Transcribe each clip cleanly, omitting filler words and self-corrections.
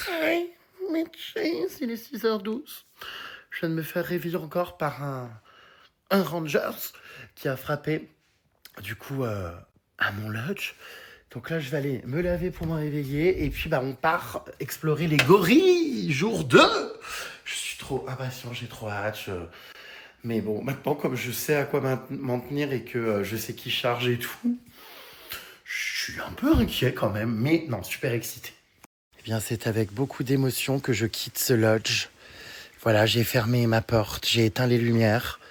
Hi, Mitchie, il est 6h12. Je viens de me faire réveiller encore par un Rangers qui a frappé, du coup, à mon lodge. Donc là, je vais aller me laver pour me réveiller. Et puis, on part explorer les gorilles, jour 2. Je suis trop impatient, j'ai trop hâte. Mais bon, maintenant, comme je sais à quoi m'en tenir et que je sais qui charge et tout, je suis un peu inquiet quand même. Mais non, super excité. Eh bien, c'est avec beaucoup d'émotion que je quitte ce lodge. Voilà, j'ai fermé ma porte, j'ai éteint les lumières.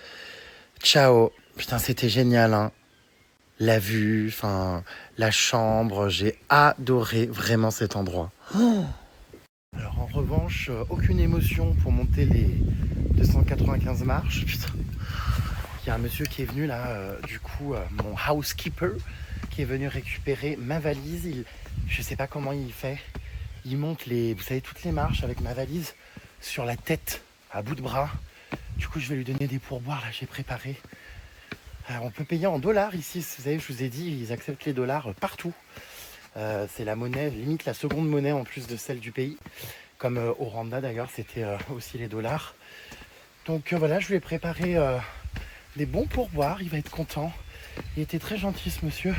Ciao. Putain, c'était génial, hein. La vue, la chambre, j'ai adoré vraiment cet endroit. Oh. Alors en revanche, aucune émotion pour monter les 295 marches. Putain. Il y a un monsieur qui est venu là, mon housekeeper, qui est venu récupérer ma valise. Je sais pas comment il fait. Il monte vous savez, toutes les marches avec ma valise sur la tête, à bout de bras. Du coup, je vais lui donner des pourboires, là, j'ai préparé. Alors, on peut payer en dollars ici, vous savez, je vous ai dit, ils acceptent les dollars partout. C'est la monnaie, limite la seconde monnaie en plus de celle du pays. Comme au Rwanda d'ailleurs, c'était aussi les dollars. Donc voilà, je lui ai préparé des bons pourboires, il va être content. Il était très gentil ce monsieur.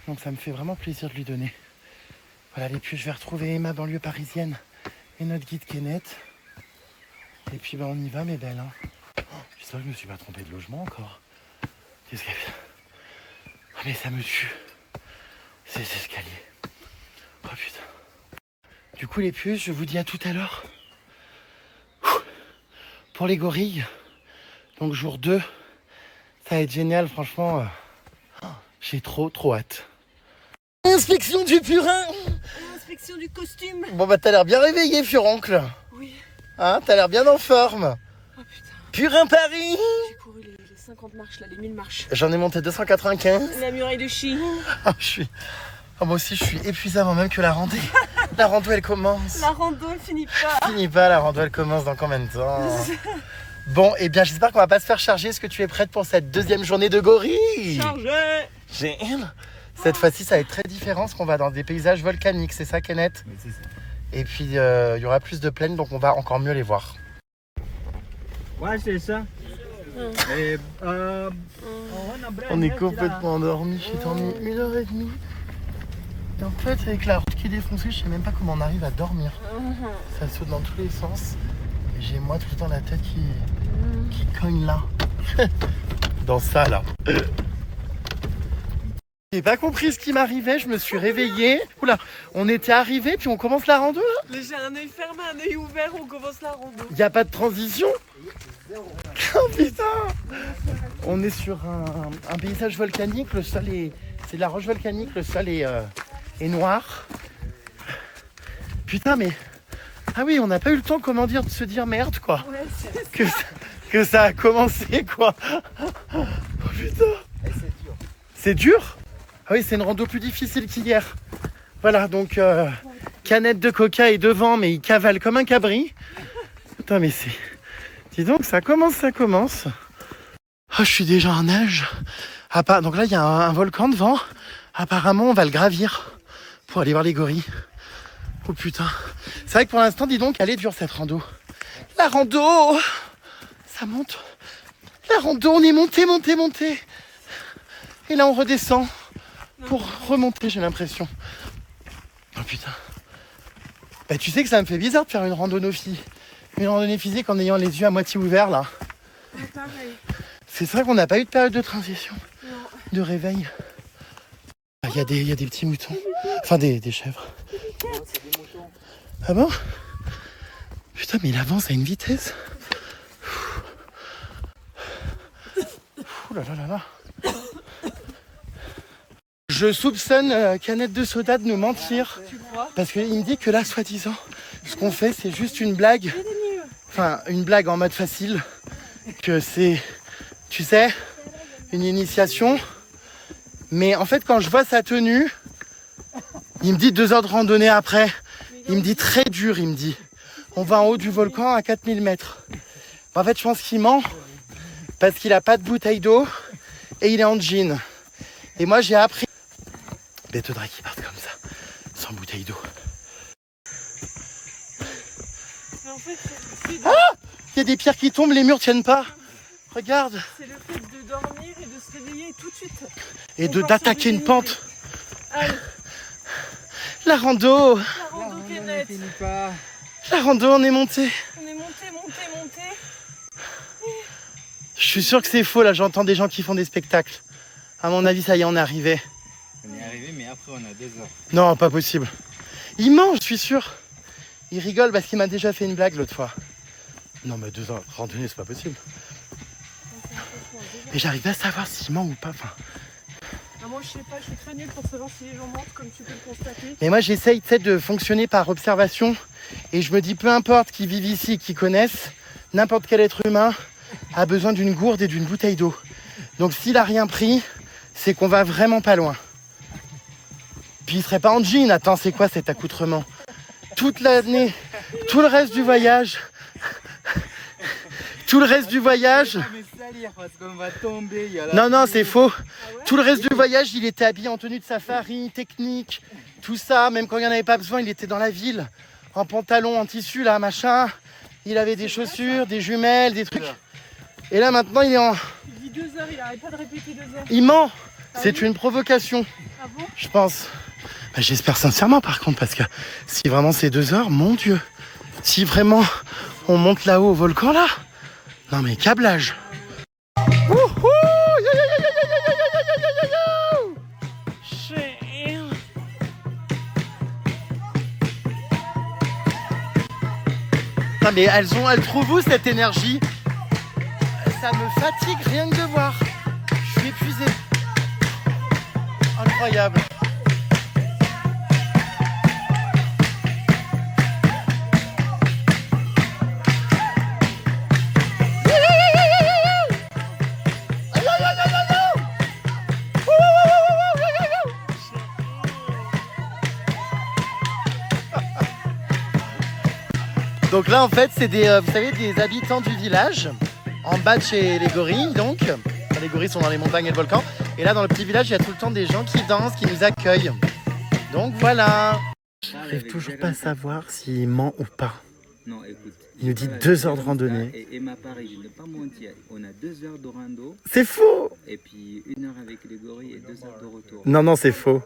Donc ça me fait vraiment plaisir de lui donner. Voilà, et puis je vais retrouver ma banlieue parisienne et notre guide Kenneth. Et puis on y va mes belles. Hein. J'espère que je me suis pas trompé de logement encore. Qu'est-ce qu'il y a? Oh, mais ça me tue. Ces escaliers. Oh putain. Du coup les puces, je vous dis à tout à l'heure. Pour les gorilles. Donc jour 2. Ça va être génial, franchement. J'ai trop hâte. Inspection du purin. Inspection du costume. Bon t'as l'air bien réveillé, furoncle. Oui. Hein, t'as l'air bien en forme. Oh putain. Purin Paris. J'ai couru les 50 marches, là, les 1000 marches. J'en ai monté 295. La muraille de Chine. Moi aussi, je suis épuisé avant même que la randonnée. La rando, elle commence. La rando, elle finit pas. Finit pas, la rando, elle commence dans combien de temps? Bon, eh bien, j'espère qu'on va pas se faire charger. Est-ce que tu es prête pour cette deuxième journée de gorille? Chargé. Cette fois-ci, ça va être très différent parce qu'on va dans des paysages volcaniques. C'est ça, Kenneth? Oui, c'est ça. Et puis, il y aura plus de plaines, donc on va encore mieux les voir. Ouais, c'est ça. Et, On est complètement endormis. J'ai dormi 1h30. Et en fait, avec la route qui est défoncée, je sais même pas comment on arrive à dormir. Ça saute dans tous les sens. Et j'ai moi tout le temps la tête qui cogne là. Dans ça là. J'ai pas compris ce qui m'arrivait, je me suis réveillée. Oula, on était arrivé puis on commence la rando là. J'ai un œil fermé, un œil ouvert, on commence la rando. Y a pas de transition. Oh putain. On est sur un paysage volcanique, le sol est... C'est de la roche volcanique, le sol est noir. Putain mais... Ah oui, on n'a pas eu le temps, de se dire merde quoi. Ouais, que ça a commencé quoi. Oh putain. c'est dur. C'est dur? Ah oui, c'est une rando plus difficile qu'hier. Voilà, donc canette de coca est devant, mais il cavale comme un cabri. Putain, mais c'est... Dis donc, ça commence. Oh, je suis déjà en nage. Donc là, il y a un volcan devant. Apparemment, on va le gravir pour aller voir les gorilles. Oh putain. C'est vrai que pour l'instant, dis donc, elle est dure cette rando. La rando! Ça monte. La rando, on est monté. Et là, on redescend pour remonter, j'ai l'impression. Oh putain. Tu sais que ça me fait bizarre de faire une randonnée physique en ayant les yeux à moitié ouverts là. Pareil. C'est vrai qu'on n'a pas eu de période de transition, Non. de réveil. Il y a des petits moutons, enfin des chèvres. C'est des moutons. Ah bon? Putain, mais il avance à une vitesse. Ouh là là. Je soupçonne Canette de Soda de nous mentir. Tu crois? Parce qu'il me dit que là, soi-disant, ce qu'on fait, c'est juste une blague. Enfin, une blague en mode facile. Que c'est, tu sais, une initiation. Mais en fait, quand je vois sa tenue, il me dit 2 heures de randonnée après. Il me dit très dur, il me dit. On va en haut du volcan à 4000 mètres. En fait, je pense qu'il ment. Parce qu'il a pas de bouteille d'eau. Et il est en jean. Et moi, j'ai appris... Bête de drague qui partent comme ça, sans bouteille d'eau. Mais en fait, c'est Il y a des pierres qui tombent, les murs tiennent pas. Regarde. le fait de dormir et de se réveiller tout de suite. Et On part d'attaquer sur du une pente. Allez, La rando. la rando Kenneth. La rando, on est monté. On est monté. Je suis sûr que c'est faux, là, j'entends des gens qui font des spectacles. À mon avis, ça y est, on est arrivé. On est arrivé, mais après on a 2 heures. Non, pas possible. Il ment, je suis sûr. Il rigole parce qu'il m'a déjà fait une blague l'autre fois. Non, mais 2 heures de randonnée, c'est pas possible. Mais j'arrive pas à savoir s'il ment ou pas. Enfin... Ah, moi, je sais pas, je suis très nulle pour savoir si les gens mentent, comme tu peux le constater. Mais moi, j'essaye, tu sais, de fonctionner par observation. Et je me dis, peu importe qui vivent ici, qui connaissent, n'importe quel être humain a besoin d'une gourde et d'une bouteille d'eau. Donc s'il a rien pris, c'est qu'on va vraiment pas loin. Puis il serait pas en jean, attends, c'est quoi cet accoutrement? Toute l'année, tout le reste du voyage, Parce qu'on va tomber, il y a la non, pluie. c'est faux. Tout le reste du voyage, il était habillé en tenue de safari, technique, tout ça. Même quand il n'y en avait pas besoin, il était dans la ville, en pantalon, en tissu, là, machin. Il avait des chaussures, des jumelles, des trucs. Et là, maintenant, il est en... Il dit 2 heures, il arrête pas de répéter 2 heures. Il ment. C'est une provocation, Ah bon? je pense. Bah, j'espère sincèrement, par contre, parce que si vraiment c'est 2 heures, mon Dieu. Si vraiment on monte là-haut au volcan, là. Non, mais câblage. Wouhou! Yo, yo, yo, yo, yo, yo, yo, yo, yo, yo, yo. Non, mais elles trouvent où cette énergie? Ça me fatigue rien que de voir. Je suis épuisé. Incroyable. Donc là, en fait, c'est vous savez, des habitants du village, en bas de chez les gorilles, donc. Enfin, les gorilles sont dans les montagnes et le volcan. Et là, dans le petit village, il y a tout le temps des gens qui dansent, qui nous accueillent. Donc voilà. Je n'arrive toujours pas à savoir s'il ment ou pas. Non, écoute. Il nous dit 2 heures de randonnée. Et ma pareil, je ne vais pas mentir. On a 2 heures de rando, C'est faux! et puis 1 heure avec les gorilles et 2 heures de retour. Non, c'est faux.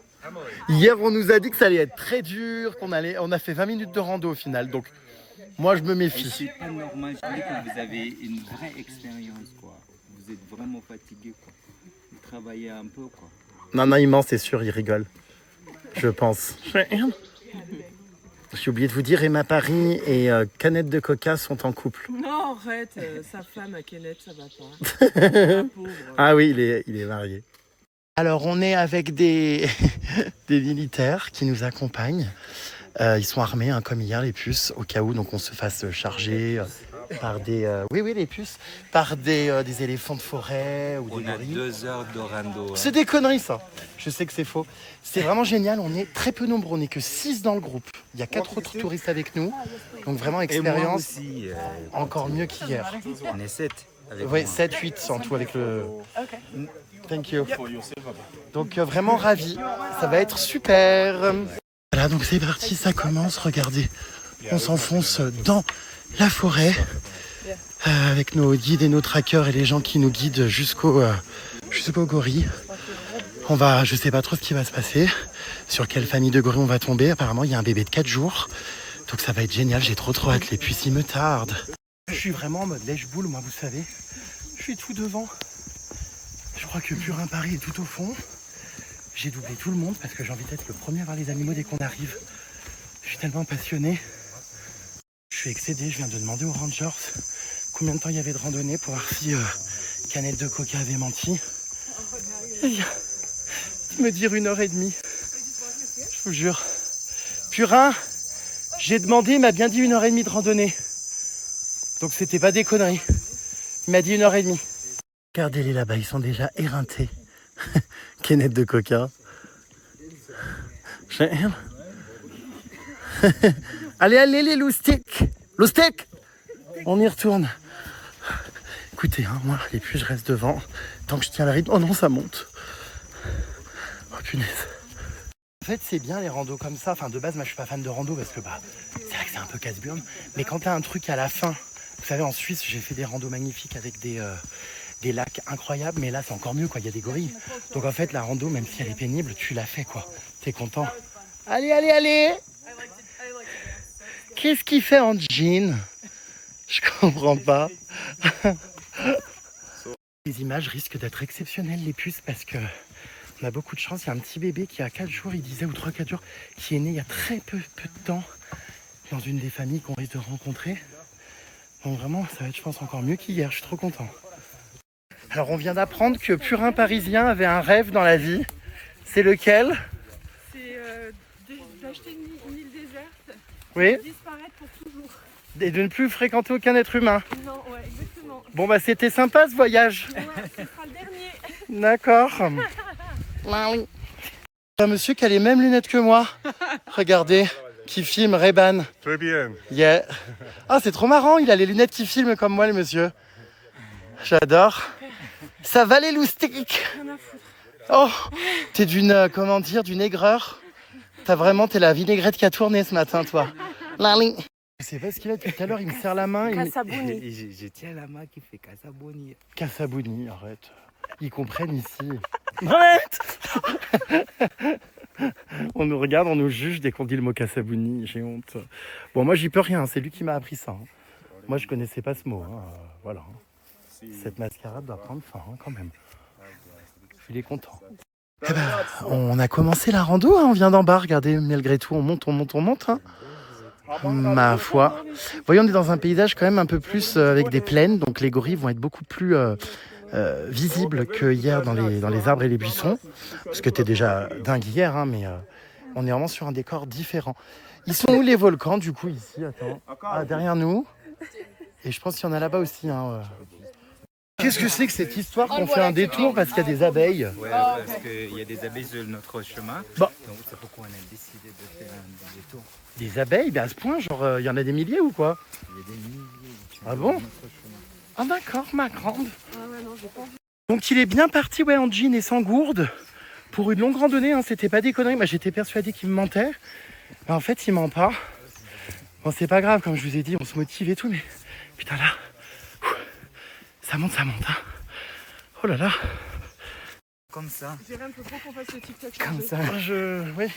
Hier, on nous a dit que ça allait être très dur, on a fait 20 minutes de rando au final. Donc, moi, je me Et méfie. c'est pas normal, je dis que vous avez une vraie expérience, quoi. Vous êtes vraiment fatigué, quoi. Vous travaillez un peu, quoi. Non, il ment, c'est sûr, il rigole. Je pense. J'ai oublié de vous dire, Emma Paris et Canette de Coca sont en couple. Non, arrête, sa femme à Kenneth, ça va pas. La pauvre. Ah oui, il est marié. Alors, on est avec des militaires qui nous accompagnent. Ils sont armés, hein, comme hier, les puces, au cas où donc on se fasse charger par des... oui, les puces. Par des éléphants de forêt ou des On a gorilles. 2 heures de rando. C'est des conneries, ça. Je sais que c'est faux. C'est vraiment génial. On est très peu nombreux. On n'est que 6 dans le groupe. Il y a 4 autres touristes avec nous. Donc vraiment, Et moi expérience aussi, encore mieux qu'hier. on est 7 avec Oui, moi. 7, 8 en tout avec le... Thank you. Donc vraiment ravi. Ça va être super. Voilà, donc c'est parti. Ça commence. Regardez. On s'enfonce dans la forêt avec nos guides et nos trackers et les gens qui nous guident jusqu'au gorille. Je sais pas trop ce qui va se passer, sur quelle famille de gorilles on va tomber. Apparemment, il y a un bébé de 4 jours. Donc ça va être génial, j'ai trop hâte. Les puces, ils me tardent. Je suis vraiment en mode lèche-boule, moi, vous savez. Je suis tout devant. Je crois que Purin Paris est tout au fond. J'ai doublé tout le monde parce que j'ai envie d'être le premier à voir les animaux dès qu'on arrive. Je suis tellement passionné. Je suis excédé, je viens de demander aux rangers combien de temps il y avait de randonnée pour voir si Canette de Coca avait menti. Et il vient de me dire 1h30. Je vous jure. Purin, j'ai demandé, il m'a bien dit 1h30 de randonnée. Donc c'était pas des conneries. Il m'a dit 1h30. Regardez-les là-bas, ils sont déjà éreintés. Canette de Coca. Allez, les loustiques. Loustiques. On y retourne. Écoutez, hein, moi, et puis je reste devant. Tant que je tiens le rythme. Oh non, ça monte. Oh punaise. En fait, c'est bien les randos comme ça. Enfin, de base, moi, je suis pas fan de rando parce que c'est vrai que c'est un peu casse-burne. Mais quand t'as un truc à la fin, vous savez, en Suisse, j'ai fait des randos magnifiques avec des lacs incroyables. Mais là, c'est encore mieux, quoi. Il y a des gorilles. Donc, en fait, la rando, même si elle est pénible, tu l'as fait, quoi. T'es content. Allez, allez, allez! Qu'est-ce qu'il fait en jean? Je comprends pas. Les images risquent d'être exceptionnelles, les puces, parce que on a beaucoup de chance. Il y a un petit bébé qui a 4 jours, il disait, ou 3-4 jours, qui est né il y a très peu de temps dans une des familles qu'on risque de rencontrer. Donc vraiment, ça va être, je pense, encore mieux qu'hier. Je suis trop content. Alors, on vient d'apprendre que Purin Parisien avait un rêve dans la vie. C'est lequel? C'est d'acheter une île déserte Oui. et disparaître pour toujours. Et de ne plus fréquenter aucun être humain. Non, ouais, exactement. Bon, bah, c'était sympa ce voyage. Ouais, ce sera le dernier. D'accord. Un monsieur qui a les mêmes lunettes que moi. Regardez, qui filme Reban. Très bien. Yeah. Ah, c'est trop marrant, il a les lunettes qui filment comme moi, le monsieur. J'adore. Ça va les loustiques. Oh, t'es d'une, comment dire, d'une aigreur. T'es la vinaigrette qui a tourné ce matin, toi. Je sais pas ce qu'il a depuis tout à l'heure, il me serre la main. Je tiens la main qui fait Casaboni. Cassabouni, arrête. Ils comprennent ici. Arrête. On nous regarde, on nous juge dès qu'on dit le mot Cassabouni, j'ai honte. Bon, moi j'y peux rien, c'est lui qui m'a appris ça. Hein. Moi je connaissais pas ce mot, hein. Voilà. Cette mascarade doit prendre fin quand même. Il est content. Eh ben, on a commencé la rando, hein. On vient d'en bas, regardez, malgré tout, on monte. Hein. Ma foi. Vous voyez, on est dans un paysage quand même un peu plus avec des plaines, donc les gorilles vont être beaucoup plus visibles que hier dans les arbres et les buissons. Parce que t'es déjà dingue hier, hein, mais on est vraiment sur un décor différent. Ils sont où les volcans, du coup, ici? Attends. Ah, derrière nous. Et je pense qu'il y en a là-bas aussi. Hein. Qu'est-ce que c'est que cette histoire qu'on fait un détour parce qu'il y a des abeilles? Ouais, parce qu'il y a des abeilles sur notre chemin. Bon. Donc c'est pourquoi on a décidé de faire un détour. Des abeilles? Ben à ce point, genre, il y en a des milliers ou quoi? Il y a des milliers. Ah bon? Ah d'accord, ma grande. Donc il est bien parti, ouais, en jean et sans gourde. Pour une longue randonnée, hein, c'était pas des conneries. Moi j'étais persuadé qu'il me mentait. Mais en fait, il ment pas. Bon, c'est pas grave, comme je vous ai dit, on se motive et tout, mais putain là, ça monte, hein. Oh là là. Comme ça. Jérém, faut trop qu'on fasse le TikTok. Comme ça. Oui.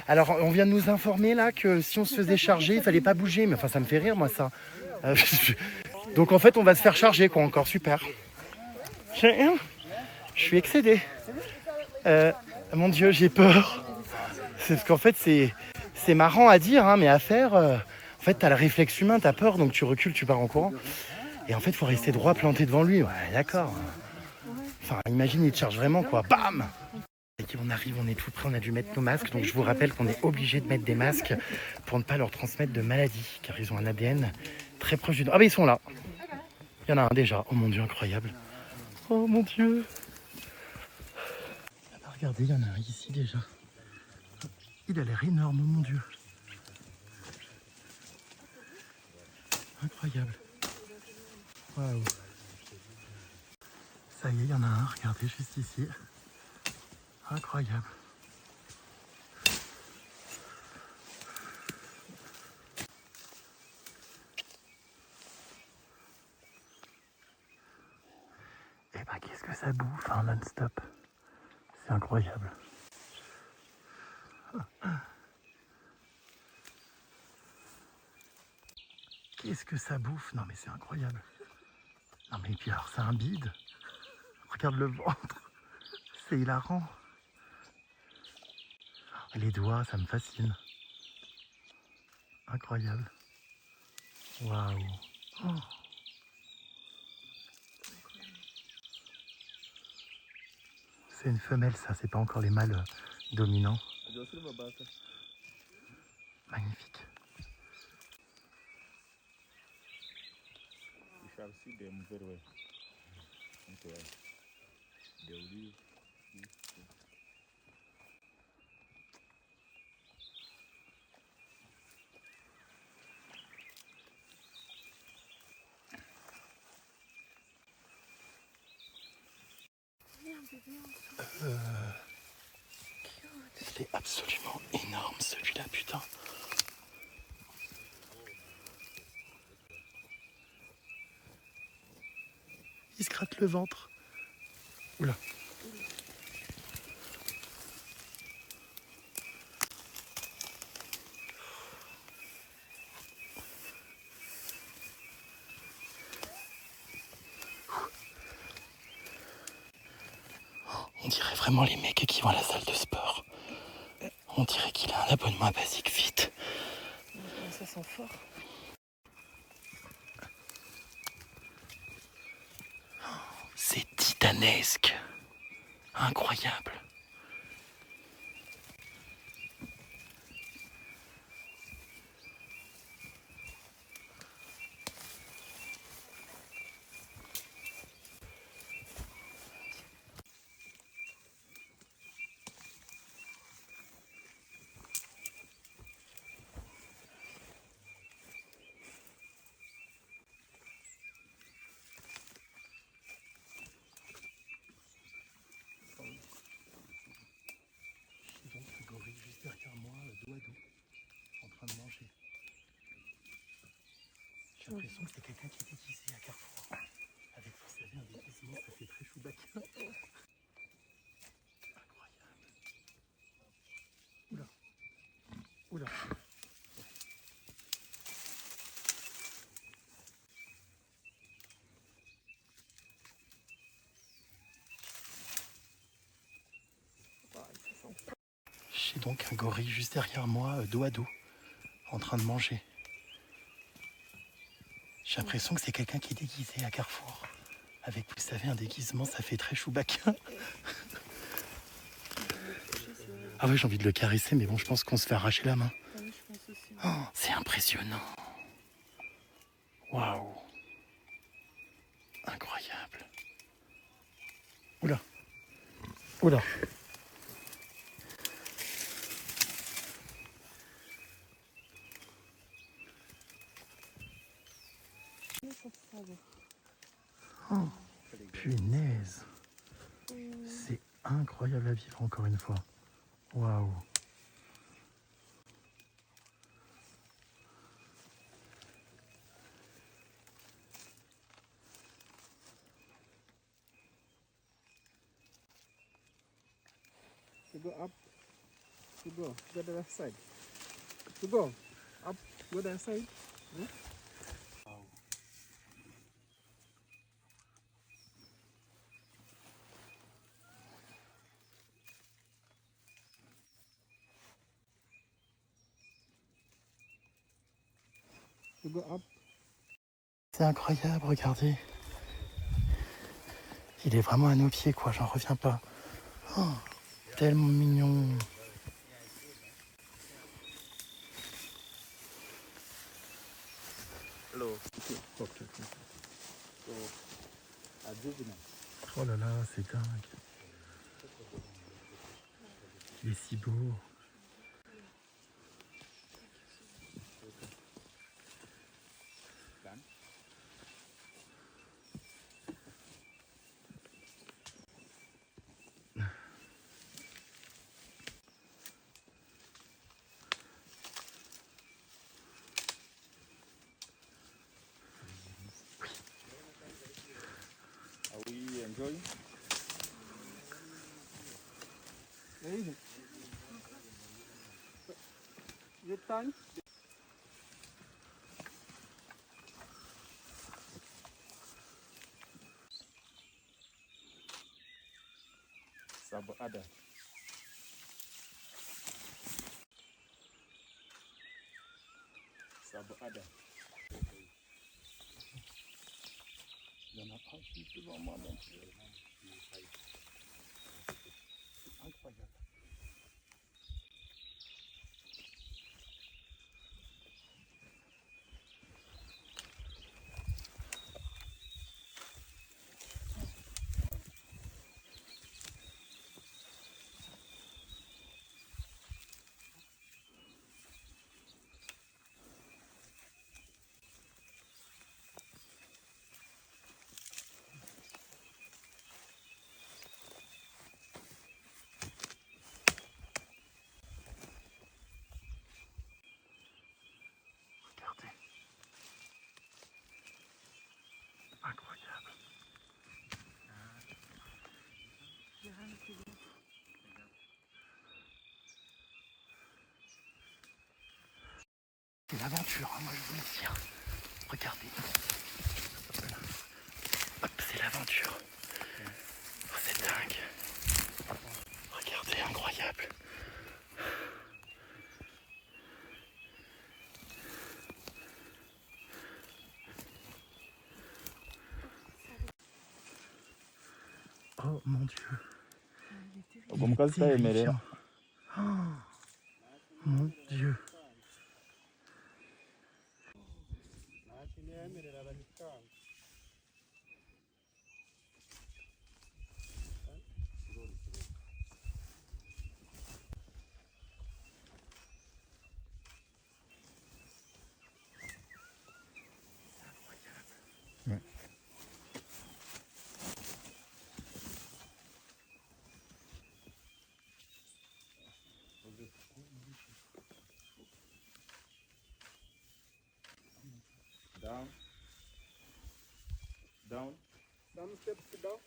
Alors, on vient de nous informer là que si on se faisait charger, il fallait pas bouger. Mais enfin, ça me fait rire, moi, ça. Donc, en fait, on va se faire charger, quoi. Encore super. Je suis excédé. Mon Dieu, j'ai peur. C'est parce qu'en fait, c'est marrant à dire, hein, mais à faire. En fait, t'as le réflexe humain, t'as peur, donc tu recules, tu pars en courant. Et en fait, il faut rester droit, planté devant lui. Ouais, d'accord. Enfin, imagine, il te charge vraiment, quoi. Bam! Et on arrive, on est tout prêt, on a dû mettre nos masques. Donc, je vous rappelle qu'on est obligé de mettre des masques pour ne pas leur transmettre de maladies, car ils ont un ADN très proche du... Ah, ben, ils sont là. Il y en a un déjà. Oh mon Dieu, incroyable. Oh mon Dieu. Ah, regardez, il y en a un ici déjà. Il a l'air énorme, oh mon Dieu. Incroyable. Waouh. Ça y est, il y en a un, regardez, juste ici. Incroyable. Eh ben, qu'est-ce que ça bouffe, hein, non-stop. C'est incroyable. Qu'est-ce que ça bouffe? Non mais c'est incroyable. Non mais puis alors c'est un bide. Regarde le ventre. C'est hilarant. Les doigts, ça me fascine. Incroyable. Waouh. Oh. C'est une femelle ça, c'est pas encore les mâles dominants. Magnifique. Shall see them very well. Okay. They will leave. Il est absolument énorme celui-là, putain. Il se gratte le ventre. Oula. On dirait vraiment les mecs qui vont à la salle de sport. On dirait qu'il a un abonnement à Basic Fit. Ça sent fort. C'est titanesque. Incroyable. Donc le gorille juste derrière moi, dos à dos, en train de manger. J'ai l'impression que c'est quelqu'un qui est déguisé à Carrefour. Avec, vous savez, un déguisement, ça fait très Chewbacca. Incroyable. Oula. Oula. J'ai donc un gorille juste derrière moi, dos à dos, en train de manger. J'ai l'impression que c'est quelqu'un qui est déguisé à Carrefour. Avec, vous savez, un déguisement, ça fait très Chewbacca. Ah oui, j'ai envie de le caresser, mais bon, je pense qu'on se fait arracher la main. Ah oui, je pense aussi. Oh, c'est impressionnant. Waouh. Incroyable. Oula. Oula. Oh, punaise. C'est incroyable à vivre encore une fois. Waouh. To go up, to go the left side. To go up, go that side. To go up. C'est incroyable, regardez. Il est vraiment à nos pieds, quoi, j'en reviens pas. Oh, tellement mignon. Hello. Okay. So, a juvenile. Oh là là, c'est dingue. Il est si beau. Done. Are we enjoying? Hey. Your time. Sub other. Sub other. Il n'y en a pas juste devant moi non plus. C'est incroyable. C'est l'aventure, hein, moi je vous le dis. Regardez. Hop, c'est l'aventure. Oh, c'est dingue. Regardez, incroyable. Oh mon Dieu. Terrifiant. Oh, mon Dieu. Ouais. Down. Down. Some steps down.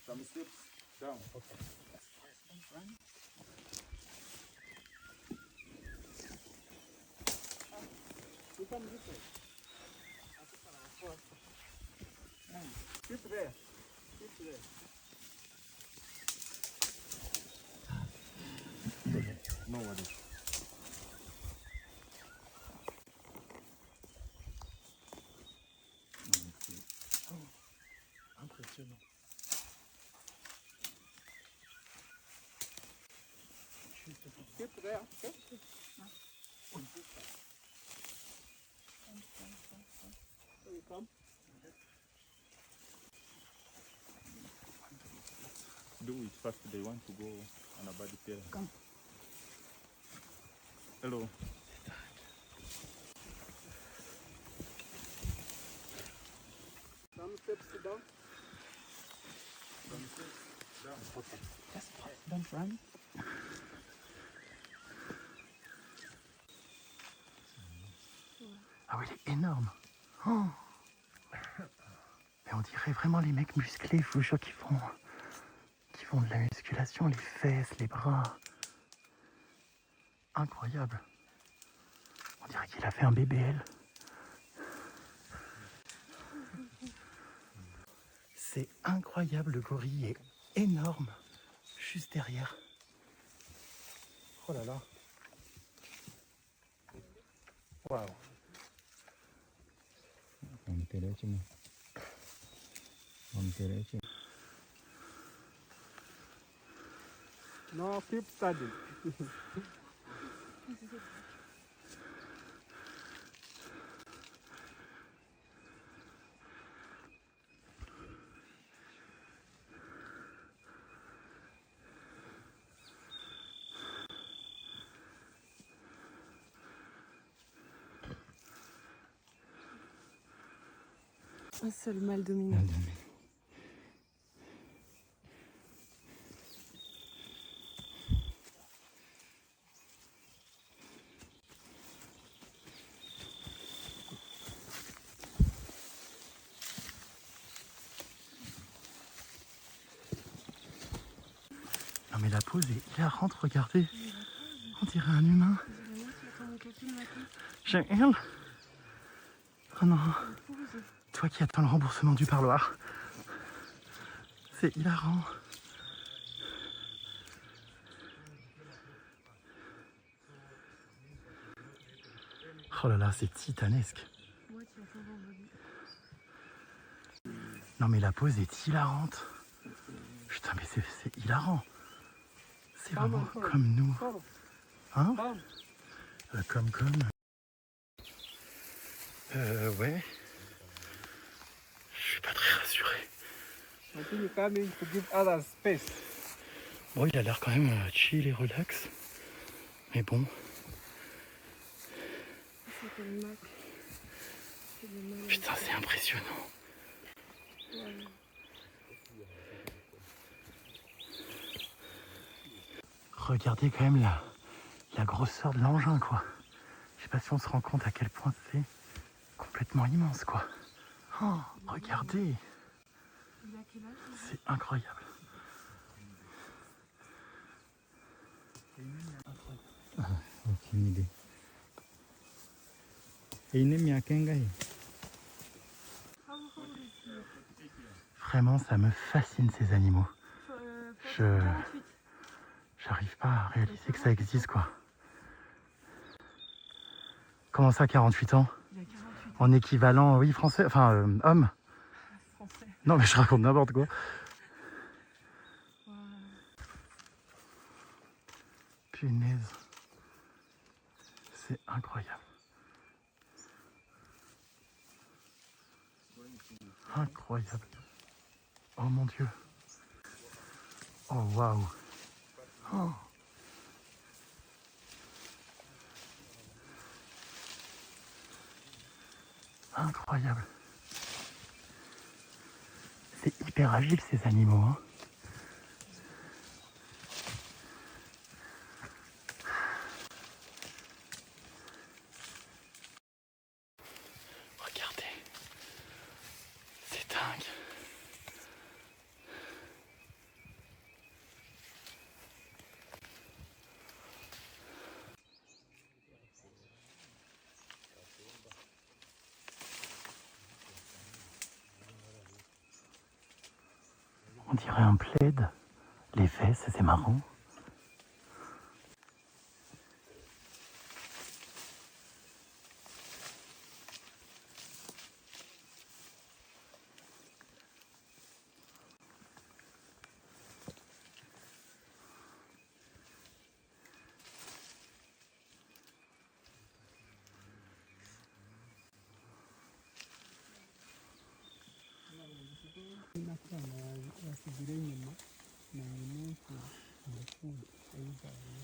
Some steps down. Okay. You come this way. Sit there. Sit there. No worries. Impressionnant. Sit there. Okay. So you come. Do it first. They want to go on a body care. Come. Hello. Some steps down. Some steps down. Okay. Don't run. Ah oui, il est énorme. Oh. Mais on dirait vraiment les mecs musclés, je vous jure, qui font de la musculation, les fesses, les bras. Incroyable. On dirait qu'il a fait un BBL. C'est incroyable, le gorille est énorme. Juste derrière. Oh là là. Waouh. No, keep studying. Un seul mal dominant. Non mais la pose est hilarante, regardez. On dirait un humain. Génial. Oh non. Toi qui attends le remboursement du parloir. C'est hilarant. Oh là là, c'est titanesque. Non mais la pose est hilarante. Putain mais c'est hilarant. C'est vraiment comme nous. Hein? Comme. Ouais. Je suis pas très rassuré. I think you come in to give others space. Bon, il a l'air quand même chill et relax. Mais bon. Putain, c'est impressionnant. Regardez quand même la grosseur de l'engin, quoi. Je sais pas si on se rend compte à quel point c'est complètement immense, quoi. Oh, regardez. C'est incroyable. Aucune idée. Ine miaka ingapi? Vraiment, ça me fascine ces animaux. Je 48. j'arrive pas à réaliser que ça existe, quoi. Comment ça, 48 ans? Il y a 48 En équivalent, oui, français, enfin, homme. français. Non, mais je raconte n'importe quoi. Wow. Punaise. C'est incroyable. Incroyable. Oh mon Dieu. Oh waouh. Oh. Incroyable. C'est hyper agile ces animaux, hein. Regardez. C'est dingue. On dirait un plaid. Les fesses, c'est marrant. N'akana yasigira inyuma na nyinshi umukunzi ayizaye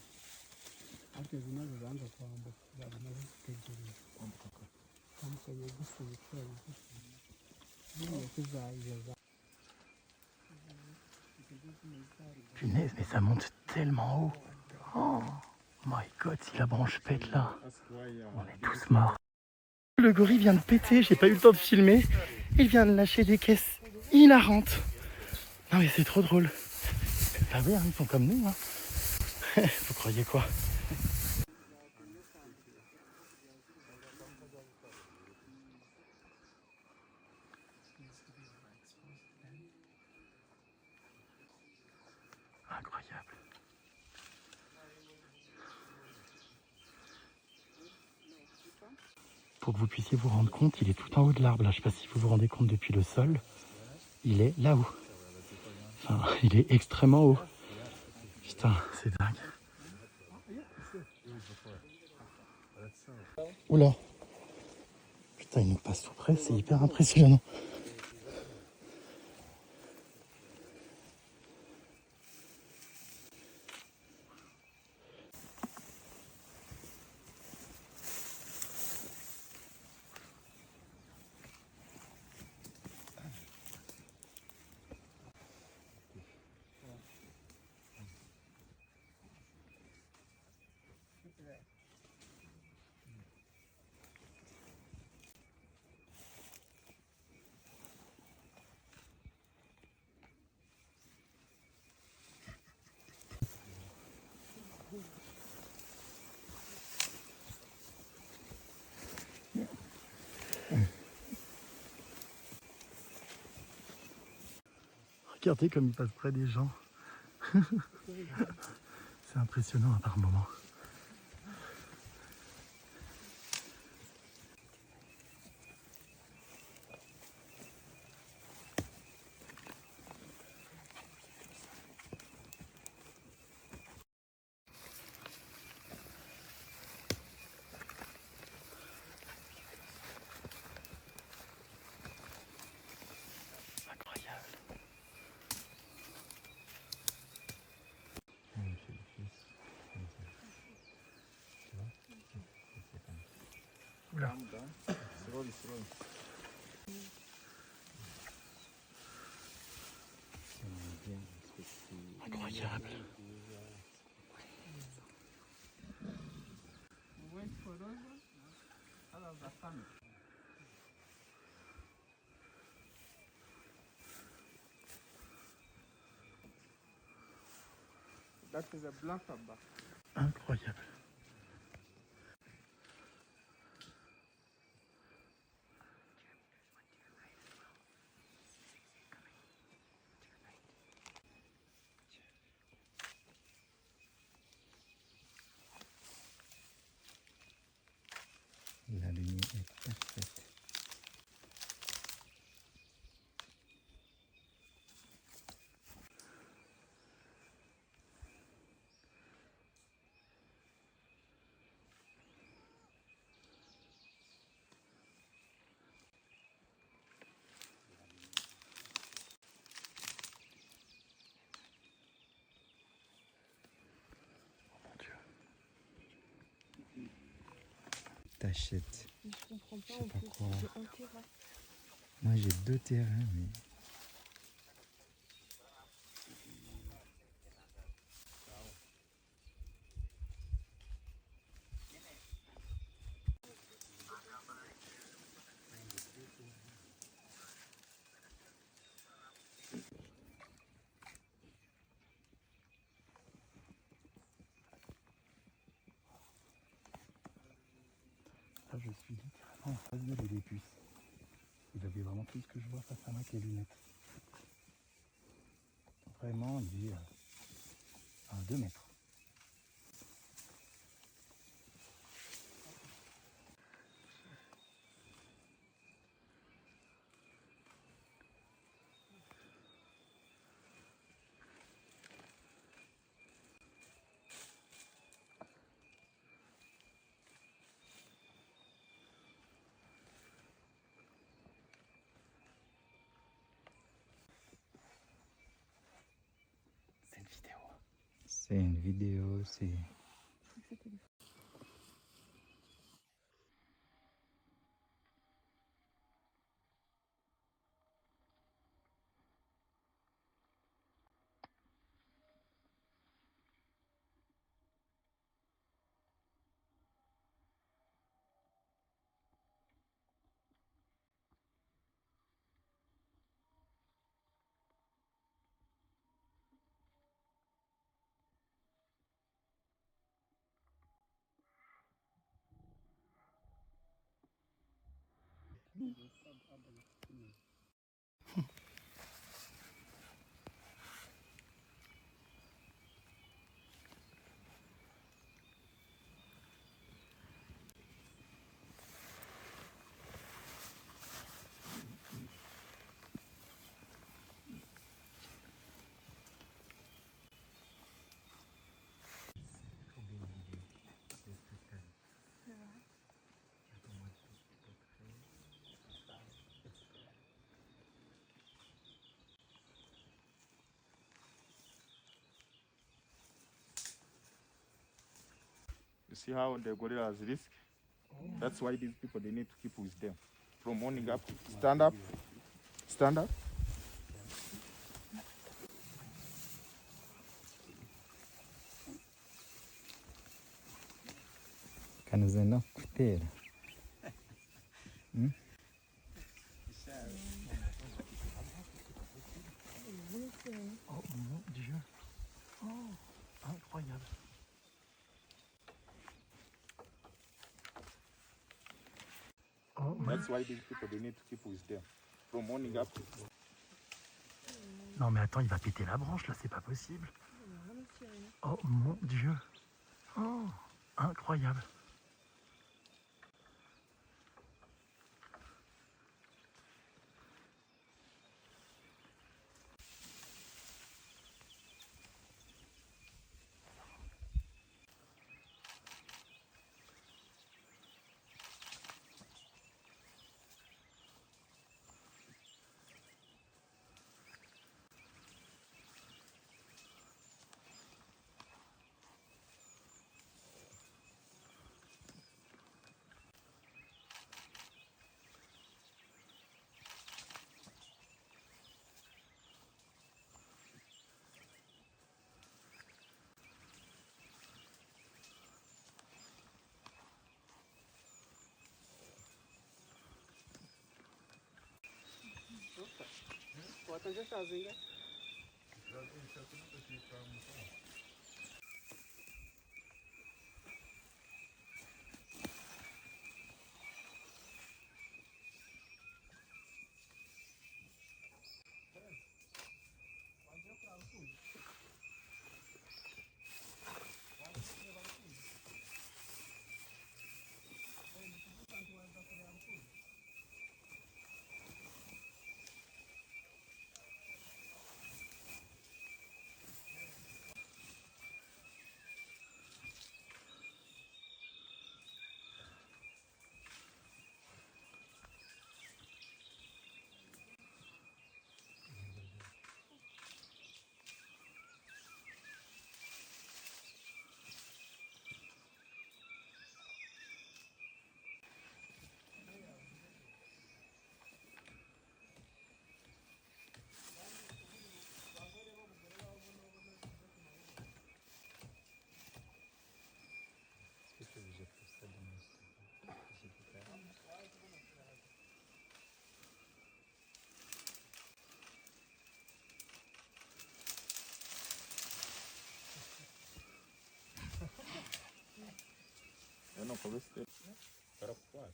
ariko zinazo zanze kwambuka zabona zitegereye kamukanye gusubika bimwe kizayiza. Punaise, mais ça monte tellement haut. Oh my god, si la branche pète là, on est tous morts. Le gorille vient de péter, j'ai pas eu le temps de filmer. Il vient de lâcher des caisses hilarantes. Non mais c'est trop drôle. Bah oui, hein, ils sont comme nous. Hein. Vous croyez quoi? Incroyable. Pour que vous puissiez vous rendre compte, il est tout en haut de l'arbre. Là, je sais pas si vous vous rendez compte depuis le sol. Il est là-haut. Enfin, il est extrêmement haut. Putain, c'est dingue. Oula. Putain, il nous passe tout près, c'est hyper impressionnant. Regardez comme il passe près des gens. C'est impressionnant par moments. Incroyable. Oula. Incroyable. That is a blackerback. Incroyable. t'achètes. Mais je comprends Je pas, sais en pas plus, quoi. j'ai un terrain. Moi j'ai 2 terrains, mais. Là, je suis littéralement en face de des puces. Vous avez vraiment tout ce que je vois face à moi avec les lunettes. Vraiment, il est à 2 mètres. C'est une vidéo. C'est une vidéo, c'est. You see how the gorillas risk? That's why these people, they need to keep with them. From morning up, stand up, stand up. Kan ze nog kutera. Oh mon Dieu. Oh, incroyable. Oh, that's why these people, they need to keep with them. From morning up. Non mais attends, il va péter la branche là, c'est pas possible. Oh mon Dieu. Oh, incroyable. Wata jasha zinga. arrested. What?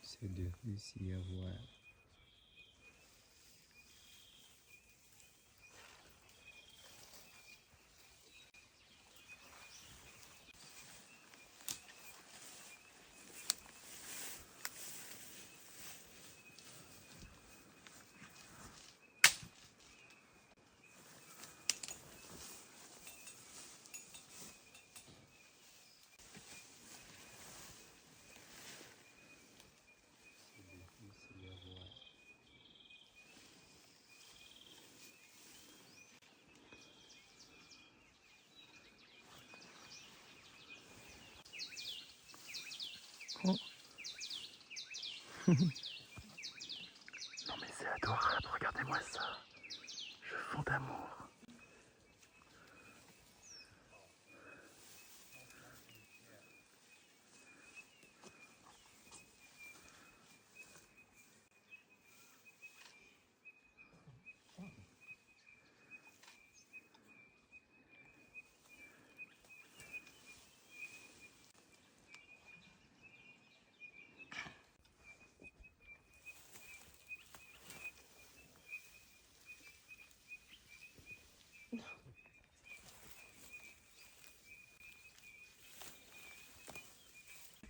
C'est de réussir à voir. Oh. Non mais c'est adorable, regardez-moi ça. Je fonds d'amour.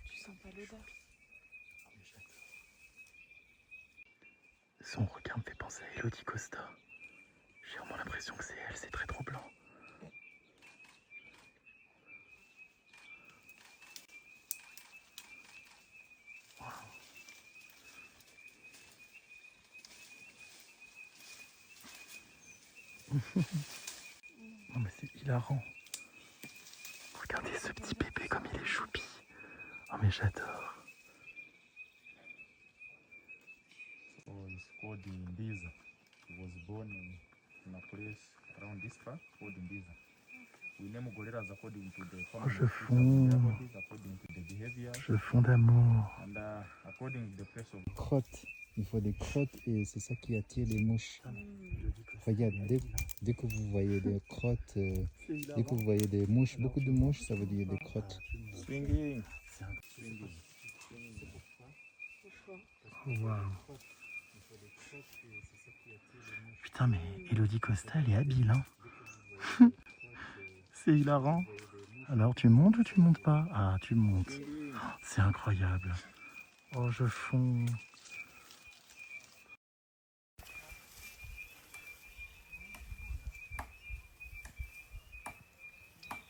Tu sens pas l'odeur? Son regard me fait penser à Elodie Costa. J'ai vraiment l'impression que c'est elle, c'est très troublant. Non mais c'est hilarant. Regardez ce petit bébé comme il est choupi. Oh mais j'adore. So it's called Indiza. He was born in a place around this far called Indiza. We name gorillas according to the common je features of their fonds. bodies, according to the behavior, Je fonds d'amour. and according to the place of. Crottes. Il faut des crottes et c'est ça qui attire les mouches. Regarde, dès que vous voyez des crottes, dès que vous voyez des mouches, beaucoup de mouches, ça veut dire des crottes. Swinging. Wow. Putain mais Elodie Costa elle est habile hein. C'est hilarant. Alors tu montes ou tu montes pas? Ah tu montes. C'est incroyable. Oh je fonds.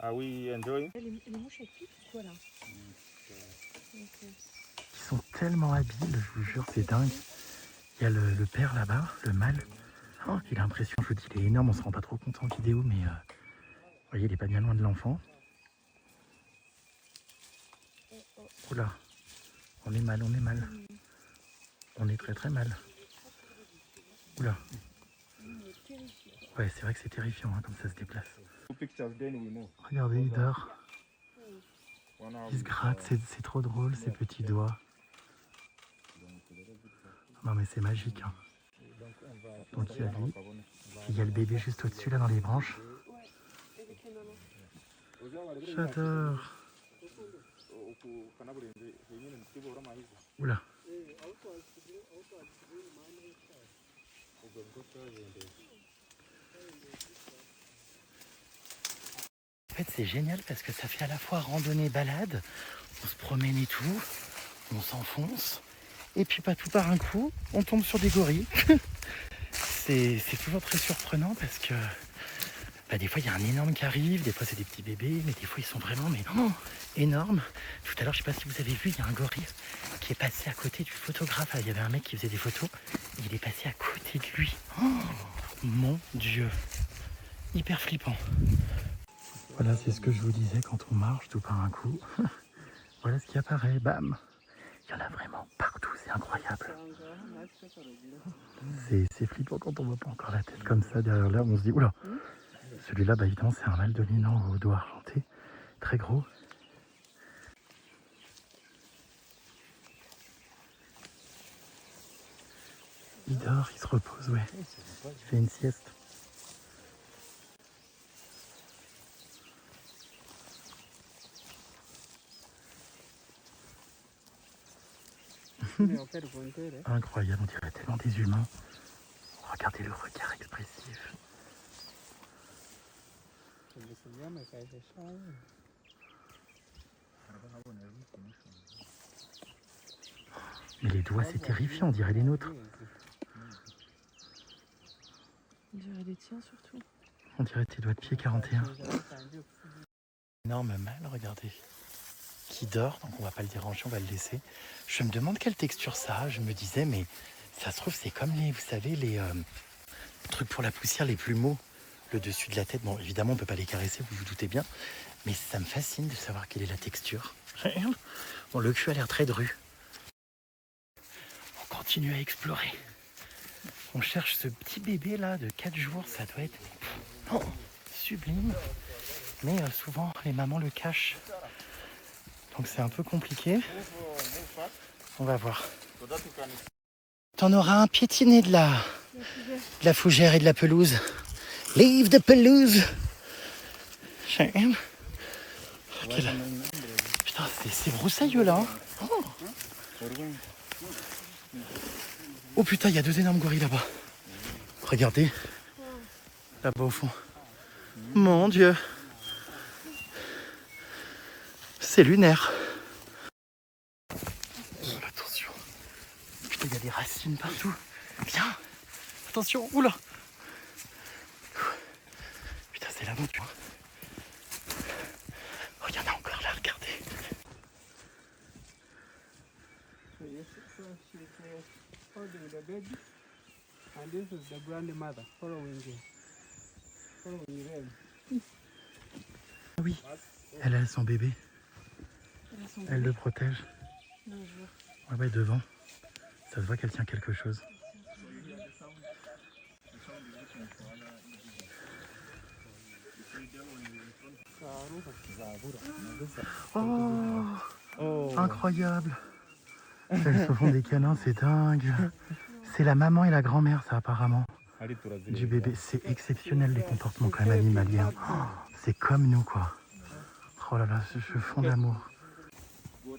Are we enjoying? Les mouches elles piquent ou quoi là? Ils sont tellement habiles, je vous jure, c'est dingue. Il y a le père là-bas, le mâle. Oh, il a l'impression, je vous dis, il est énorme, on se rend pas trop compte en vidéo, mais vous voyez, il est pas bien loin de l'enfant. Oula, on est mal, on est mal. On est très très mal. Oula. Ouais, c'est vrai que c'est terrifiant hein, comme ça se déplace. Two pictures, then we move. Regardez, il dort. One hour Il se with, gratte, c'est trop drôle, ces petits doigts. Non mais c'est magique. Hein. Donc il y a lui, il y a le bébé juste au-dessus là dans les branches. J'adore. Oula. En fait c'est génial parce que ça fait à la fois randonnée, balade, on se promène et tout, on s'enfonce, et puis pas tout par un coup, on tombe sur des gorilles. C'est toujours très surprenant parce que bah, des fois il y a un énorme qui arrive, des fois c'est des petits bébés, mais des fois ils sont vraiment énormes. Tout à l'heure, je sais pas si vous avez vu, il y a un gorille qui est passé à côté du photographe. Il y avait un mec qui faisait des photos, et il est passé à côté de lui. Oh, mon Dieu, hyper flippant. Voilà, c'est ce que je vous disais, quand on marche tout par un coup, Voilà ce qui apparaît, bam. Il y en a vraiment partout, c'est incroyable. C'est flippant quand on voit pas encore la tête comme ça derrière là, on se dit oula. Celui-là, bah évidemment, c'est un mâle dominant au dos argenté, très gros. Il dort, il se repose, ouais. Il fait une sieste. Incroyable, on dirait tellement des humains. Regardez le regard expressif. Mais les doigts, c'est terrifiant, on dirait les nôtres. On dirait les tiens surtout. On dirait tes doigts de pied 41. Énorme mâle, regardez. Qui dort, donc on va pas le déranger, on va le laisser. Je me demande quelle texture ça a. Je me disais, mais ça se trouve, c'est comme les, vous savez, les trucs pour la poussière, les plumeaux, le dessus de la tête. Bon, évidemment, on peut pas les caresser, vous vous doutez bien. Mais ça me fascine de savoir quelle est la texture. Bon, le cul a l'air très dru. On continue à explorer. On cherche ce petit bébé là de 4 jours, ça doit être sublime. Mais souvent, les mamans le cachent. Donc c'est un peu compliqué. On va voir. T'en auras un piétiné de la fougère et de la pelouse. Leave the pelouse. Putain, c'est broussailleux là. Hein. Oh putain, il y a 2 énormes gorilles là-bas. Regardez. Là-bas au fond. Mon Dieu. C'est lunaire. Oh, attention. Putain, il y a des racines partout. Viens. Attention. Oula. Putain, c'est l'aventure. Oh, il y en a encore là, regardez. And this is the grandmother following them. Oui, elle a son bébé. Elle le protège. Ouais, ouais, devant. Ça se voit qu'elle tient quelque chose. Oh, incroyable. Elles se font des câlins, c'est dingue. C'est la maman et la grand-mère, ça, apparemment, du bébé. C'est exceptionnel, les comportements quand même animaliers. Oh, c'est comme nous, quoi. Oh là là, je fonds d'amour. Oh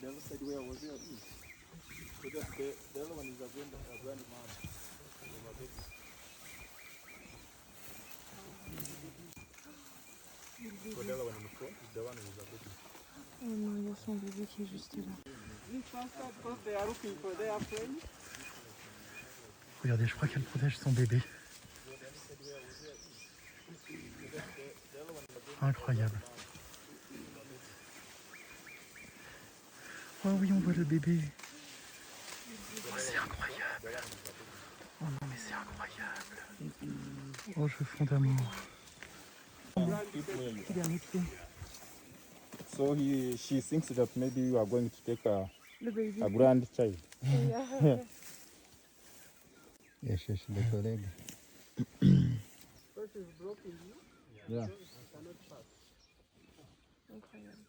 non, il y a son bébé qui est juste là. Regardez, je crois qu'elle protège son bébé. Incroyable. Oh oui, on voit le bébé. Oh, c'est incroyable. Oh non, mais c'est incroyable. Oh, je fonds d'amour. Il a mes pieds. So she thinks that maybe you are going to take Le bébé. a grandchild. Elle cherche des collègues. Yeah. Incroyable.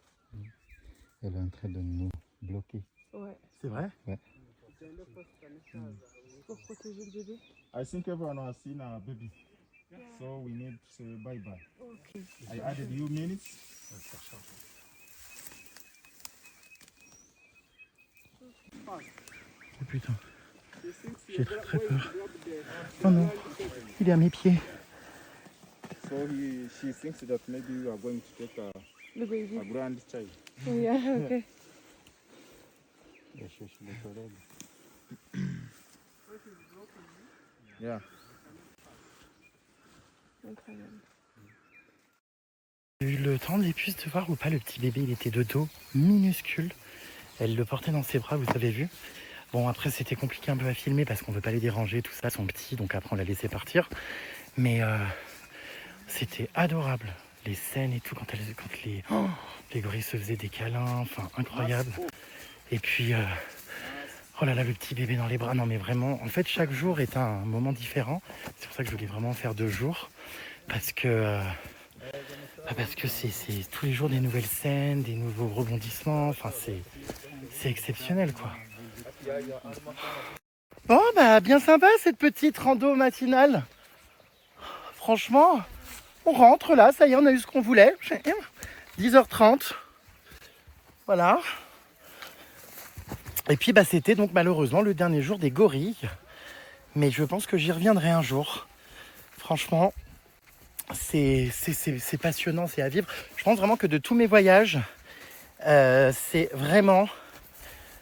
Elle est en train de nous bloquer. Ouais. C'est vrai? Ouais. Pour protéger le bébé. I think everyone has seen a baby. So we need to say bye bye. Ok. I added you minutes. Oh putain. J'ai très très peur. Oh non, il est à mes pieds. So she thinks that maybe you are going to take Le bébé. a grandchild. Yeah, ok. Elle cherche des collègues. Yeah. Incroyable. J'ai eu le temps de les puces de voir ou pas le petit bébé, il était de dos minuscule. Elle le portait dans ses bras, vous avez vu. Bon, après c'était compliqué un peu à filmer parce qu'on veut pas les déranger, tout ça, ils sont petits, donc après on l'a laissé partir. Mais c'était adorable. les scènes et tout, quand les gorilles se faisaient des câlins, enfin incroyable. Et puis, oh là là, le petit bébé dans les bras, non mais vraiment, en fait chaque jour est un moment différent. C'est pour ça que je voulais vraiment en faire 2 jours, parce que c'est tous les jours des nouvelles scènes, des nouveaux rebondissements, enfin c'est exceptionnel quoi. Bon bah bien sympa cette petite rando matinale. Franchement, on rentre là, ça y est, on a eu ce qu'on voulait. 10h30. Voilà. Et puis bah c'était donc malheureusement le dernier jour des gorilles. Mais je pense que j'y reviendrai un jour. Franchement, c'est passionnant, c'est à vivre. Je pense vraiment que de tous mes voyages, c'est vraiment,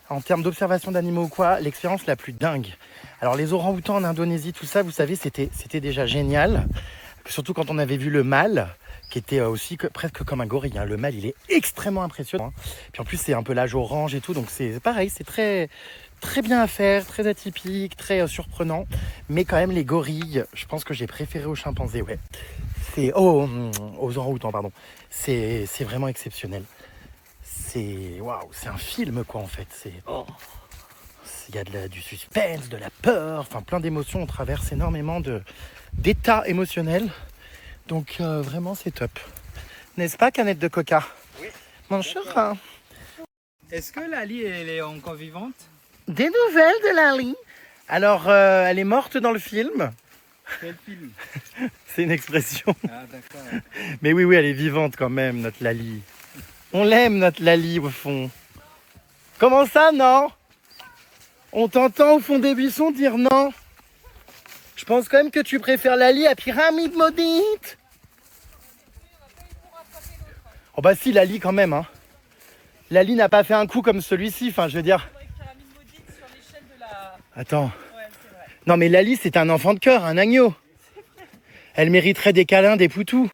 en termes d'observation d'animaux ou quoi, l'expérience la plus dingue. Alors les orang-outans en Indonésie, tout ça, vous savez, c'était déjà génial. Surtout quand on avait vu le mâle, qui était aussi presque comme un gorille. Hein. Le mâle, il est extrêmement impressionnant. Hein. Puis en plus, c'est un peu l'âge orange et tout, donc c'est pareil, c'est très, très bien à faire, très atypique, très surprenant. Mais quand même, les gorilles, je pense que j'ai préféré aux chimpanzés, ouais. Aux orang-outans, pardon. C'est vraiment exceptionnel. Waouh, c'est un film, quoi, en fait. Il y a du suspense, de la peur, enfin plein d'émotions. On traverse énormément d'états émotionnels. Donc vraiment c'est top. N'est-ce pas, canette de coca? Oui. Mon cher. Hein. Est-ce que Lali, elle est encore vivante? Des nouvelles de Lali. Alors elle est morte dans le film. Quel film? C'est une expression. Ah d'accord. Mais oui, elle est vivante quand même, notre Lali. On l'aime, notre Lali, au fond. Comment ça, non? On t'entend au fond des buissons dire non. Je pense quand même que tu préfères Lali à Pyramide Maudite. Oh bah si, Lali quand même. Hein. Lali n'a pas fait un coup comme celui-ci. Enfin, je veux dire... Attends. Non mais Lali, c'est un enfant de cœur, un agneau. Elle mériterait des câlins, des poutous.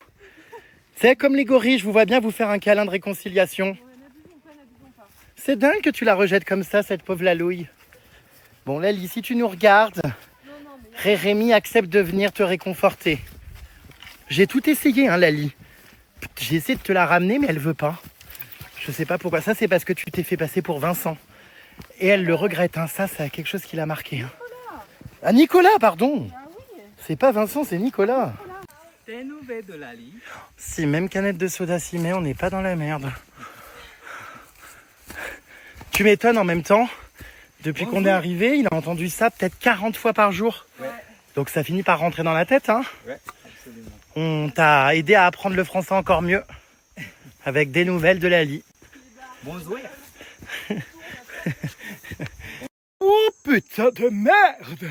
C'est comme les gorilles, je vous vois bien vous faire un câlin de réconciliation. C'est dingue que tu la rejettes comme ça, cette pauvre Lalouille. Bon, Lali, si tu nous regardes, Rémi accepte de venir te réconforter. J'ai tout essayé, hein, Lali. J'ai essayé de te la ramener, mais elle veut pas. Je sais pas pourquoi. Ça, c'est parce que tu t'es fait passer pour Vincent. Et elle le regrette. Hein. Ça, c'est quelque chose qui l'a marqué. Hein. Ah, Nicolas, pardon. Ah, oui. C'est pas Vincent, c'est Nicolas. Des nouvelles de Lali? Si, même canette de soda s'y met, on n'est pas dans la merde. Tu m'étonnes en même temps. Depuis qu'on est arrivé, il a entendu ça peut-être 40 fois par jour. Ouais. Donc ça finit par rentrer dans la tête. Hein. Ouais, absolument. On t'a aidé à apprendre le français encore mieux. Avec des nouvelles de Lali. Bonjour. Oh putain de merde!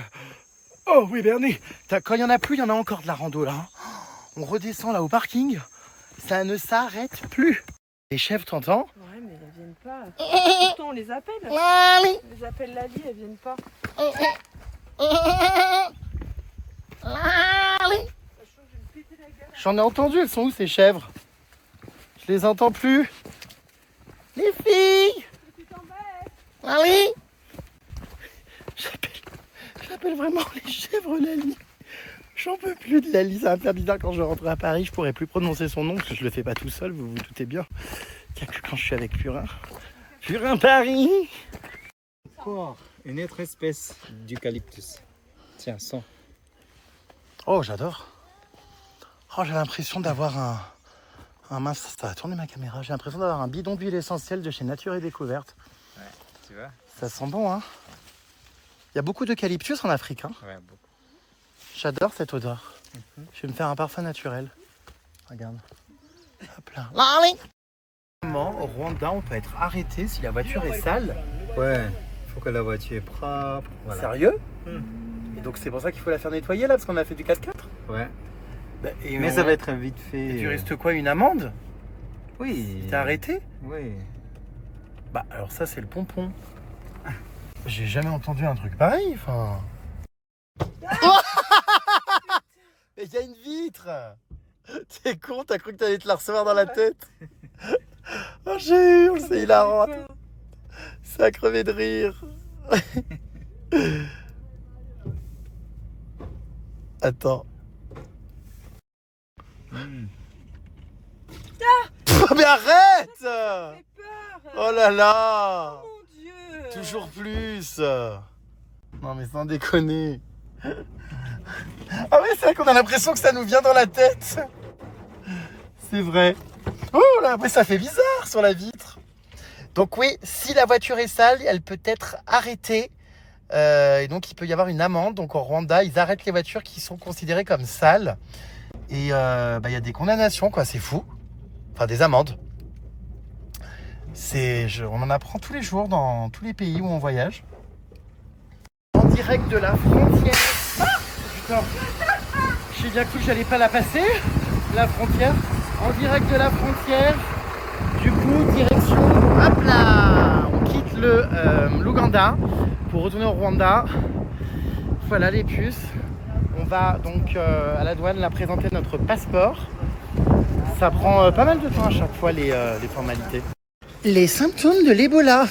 Oh oui Bernie, quand il n'y en a plus, il y en a encore de la rando là. On redescend là au parking. Ça ne s'arrête plus. Les chèvres, t'entends? Ouais, mais elles viennent pas. Pourtant, on les appelle. On les appelle Lali, elles viennent pas. J'en ai entendu, elles sont où ces chèvres? Je les entends plus. Les filles! Lali! J'appelle vraiment les chèvres Lali. J'en peux plus de Lali, ça va me faire bizarre quand je rentrerai à Paris, je pourrai plus prononcer son nom parce que je le fais pas tout seul, vous vous doutez bien. Il n'y a que quand je suis avec Purin. Purin Paris! Encore une autre espèce d'eucalyptus. Tiens, sens. Oh, j'adore. Oh, j'ai l'impression d'avoir un mince. Ça va tourner ma caméra. J'ai l'impression d'avoir un bidon d'huile essentielle de chez Nature et Découverte. Ouais, tu vois? Ça sent bon, hein? Il y a beaucoup d'eucalyptus en Afrique, hein? Ouais, beaucoup. J'adore cette odeur. Je vais me faire un parfum naturel. Regarde. Hop là. Au Rwanda, on peut être arrêté si la voiture est sale. Ouais, il faut que la voiture est propre. Voilà. Sérieux? Et donc c'est pour ça qu'il faut la faire nettoyer là, parce qu'on a fait du 4x4? Ouais. Bah, mais ça va être vite fait. Et tu risques quoi, une amende? Oui. T'es arrêté? Oui. Bah alors ça c'est le pompon. J'ai jamais entendu un truc pareil, enfin... Mais il y a une vitre! T'es con, t'as cru que t'allais te la recevoir dans la tête? Oh j'ai eu, c'est hilarant! Ça a crevé de rire! Attends. arrête! Peur. Oh là là! Mon Dieu. Toujours plus! Non mais sans déconner! Ah oui, c'est vrai qu'on a l'impression que ça nous vient dans la tête! C'est vrai! Oh là, mais ça fait bizarre sur la vitre! Donc oui, si la voiture est sale, elle peut être arrêtée. Et donc il peut y avoir une amende. Donc au Rwanda, ils arrêtent les voitures qui sont considérées comme sales. Et y a des condamnations, quoi, c'est fou. Enfin, des amendes. On en apprend tous les jours dans tous les pays où on voyage. En direct de la frontière. Ah putain, j'ai bien cru que j'allais pas la passer, la frontière. En direct de la frontière. Du coup, direction, hop là, on quitte l'Ouganda pour retourner au Rwanda. Voilà les puces. On va donc à la douane la présenter notre passeport. Ça prend pas mal de temps à chaque fois les formalités. Les symptômes de l'Ebola.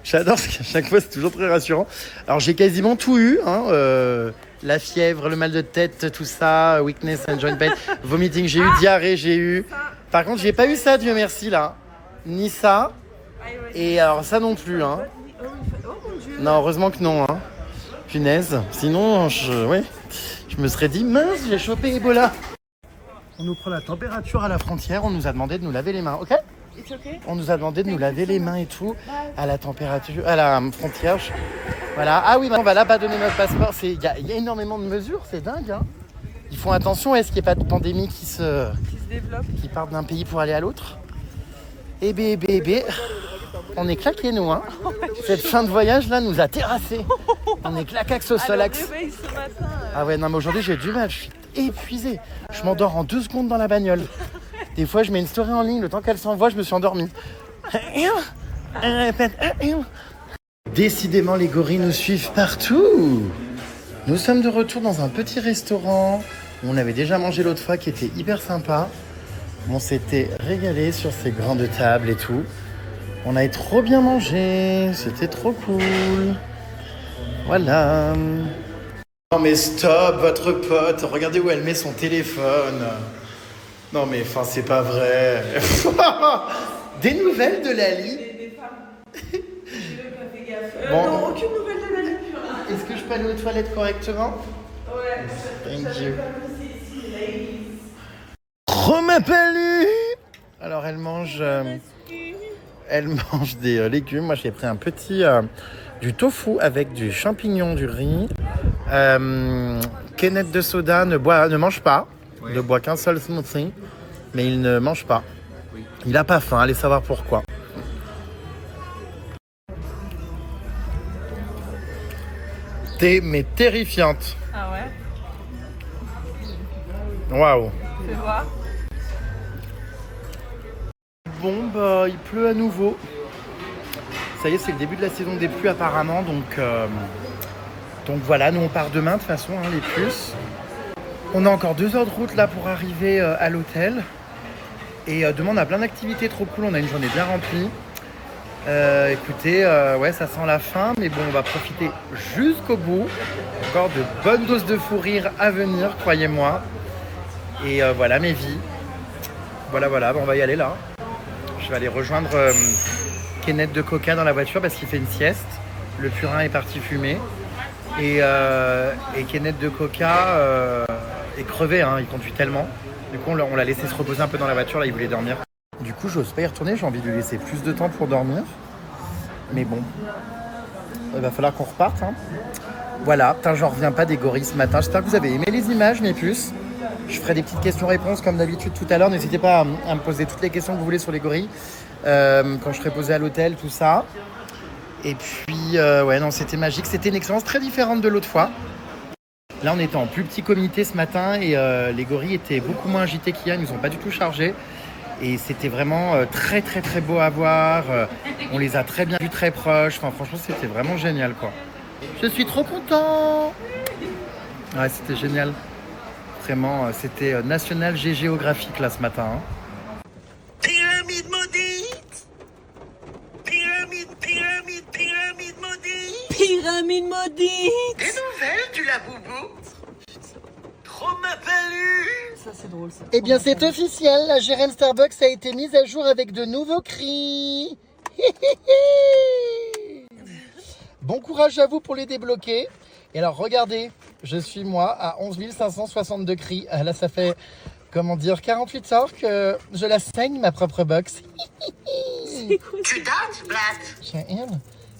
J'adore parce qu'à chaque fois c'est toujours très rassurant. Alors j'ai quasiment tout eu, hein, la fièvre, le mal de tête, tout ça, weakness and joint pain, vomiting, j'ai eu diarrhée, j'ai eu. Par contre j'ai pas eu ça, Dieu merci là, ni ça. Et alors ça non plus, hein. Oh mon Dieu. Non, heureusement que non, hein. Punaise. Sinon, je me serais dit, mince, j'ai chopé Ebola. On nous prend la température à la frontière, on nous a demandé de nous laver les mains, ok? It's okay. On nous a demandé de nous laver les mains et tout à la température, à la frontière. Voilà. Ah oui, on va là-bas donner notre passeport. Il y a énormément de mesures, c'est dingue, hein. Ils font attention, est-ce qu'il n'y a pas de pandémie qui se développe, qui part d'un pays pour aller à l'autre? Eh bien, on est claqués, nous, hein. Cette fin de voyage là nous a terrassés. On est claquax au solax. réveil ce matin. Ah ouais, non mais aujourd'hui j'ai du mal, je suis épuisé. Je m'endors en 2 secondes dans la bagnole. Des fois je mets une story en ligne, le temps qu'elle s'envoie, je me suis endormi. Décidément les gorilles nous suivent partout. Nous sommes de retour dans un petit restaurant où on avait déjà mangé l'autre fois qui était hyper sympa. On s'était régalé sur ces grandes tables et tout. On avait trop bien mangé, c'était trop cool. Voilà. Non mais stop, votre pote, regardez où elle met son téléphone. Non mais enfin c'est pas vrai. Des nouvelles de Lali? Bon. Non, aucune nouvelle de la vie. Est-ce que je peux aller aux toilettes correctement? Ouais. Thank you. Romain Palu. Alors elle mange des légumes. Moi j'ai pris un petit du tofu avec du champignon, du riz. Kenneth de soda ne mange pas. Ouais. Ne boit qu'un seul smoothie. Mais il ne mange pas. Oui. Il a pas faim, allez savoir pourquoi. T'es mais terrifiante. Ah ouais? Waouh. Fais voir. Bon bah il pleut à nouveau. Ça y est, c'est le début de la saison des pluies apparemment, donc voilà, nous on part demain de toute façon, hein, les puces. On a encore 2 heures de route là pour arriver à l'hôtel. Et demain on a plein d'activités trop cool, on a une journée bien remplie. Écoutez, ouais ça sent la fin, mais bon on va profiter jusqu'au bout. Encore de bonnes doses de fou rire à venir, croyez-moi. Et voilà mes vies. Voilà, bon, on va y aller là. Je vais aller rejoindre Kenneth de Coca dans la voiture parce qu'il fait une sieste. Le purin est parti fumer. Et Kenneth de Coca est crevé, hein, il conduit tellement. Du coup, on l'a laissé se reposer un peu dans la voiture, là, il voulait dormir. Du coup, j'ose pas y retourner, j'ai envie de lui laisser plus de temps pour dormir. Mais bon, il va falloir qu'on reparte. Hein. Voilà, putain, j'en reviens pas des gorilles ce matin. J'espère que vous avez aimé les images, mes puces. Je ferai des petites questions-réponses comme d'habitude tout à l'heure. N'hésitez pas à me poser toutes les questions que vous voulez sur les gorilles. Quand je serai posé à l'hôtel, tout ça. Et puis, ouais, non, c'était magique. C'était une expérience très différente de l'autre fois. Là, on était en plus petit comité ce matin et les gorilles étaient beaucoup moins agités qu'hier. Ils nous ont pas du tout chargés. Et c'était vraiment très, très, très beau à voir. On les a très bien vus, très proches. Enfin, franchement, c'était vraiment génial, quoi. Je suis trop content. Ouais, c'était génial. Vraiment, c'était National Géographique là ce matin. Hein. Pyramide maudite. Pyramide maudite. Pyramide maudite. Des nouvelles du Laboubou. Trop Ça, c'est drôle, ça. Eh bien, c'est officiel, la GRM Starbucks a été mise à jour avec de nouveaux cris. Bon courage à vous pour les débloquer. Et alors, regardez, je suis moi à 11 562 cris. Là, ça fait, comment dire, 48 heures que je la saigne, ma propre box. Tu dates, J'ai une.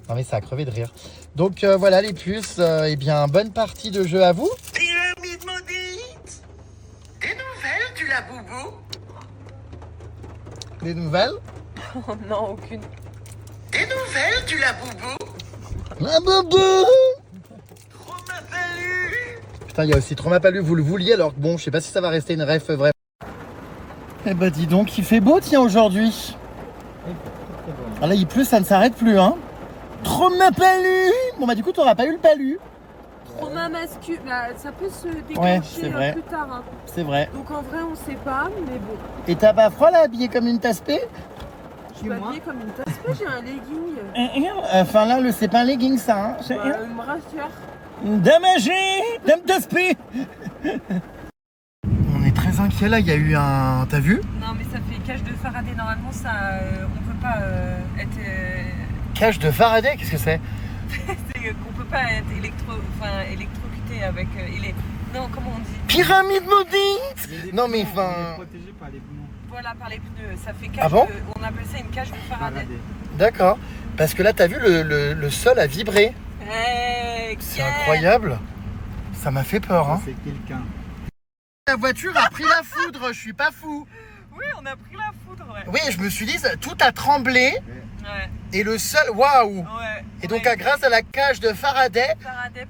Non, mais ça a crevé de rire. Donc, voilà les puces. Eh bien, bonne partie de jeu à vous. Pyramide maudite. Des nouvelles du Laboubou? Des nouvelles? Oh non, aucune. Des nouvelles du Laboubou? Laboubou! Trop m'a fallu! Putain, il y a aussi Trop m'a fallu, vous le vouliez, alors bon, je sais pas si ça va rester une ref vraie. Eh bah dis donc, il fait beau, tiens, aujourd'hui. Ah là, il pleut, ça ne s'arrête plus, hein. Trop m'a fallu! Bon bah du coup, t'auras pas eu le palu. Trauma masculin, bah, ça peut se Ouais, déclencher c'est vrai. plus tard. Hein. C'est vrai. Donc en vrai, on sait pas, mais bon. Et t'as pas froid là, habillé comme une tasse-pée? Je suis habillée comme une tasse, j'ai un legging. Enfin là, c'est pas un legging ça, hein. Bah, une brassière. Damagé, dame tasse-pée. On est très inquiet là, il y a eu un... T'as vu? Non, mais ça fait cage de Faraday. Normalement, ça, on peut pas être... Cage de Faraday, qu'est-ce que c'est? c'est qu'on peut pas être électrocuté avec... Non, comment on dit? Pyramide maudite! Non mais enfin... Protégé par les pneus. Voilà, par les pneus. Ça fait cage Ah bon? on appelle ça une cage de Faraday. D'accord. Parce que là, t'as vu, le sol a vibré. C'est incroyable. Ça m'a fait peur, hein. C'est quelqu'un. La voiture a pris la foudre, je suis pas fou. Oui, on a pris la foudre, ouais. Oui, je me suis dit, tout a tremblé. Ouais. Et le sol, waouh! Ouais. Et donc, grâce à la cage de Faraday, Faraday,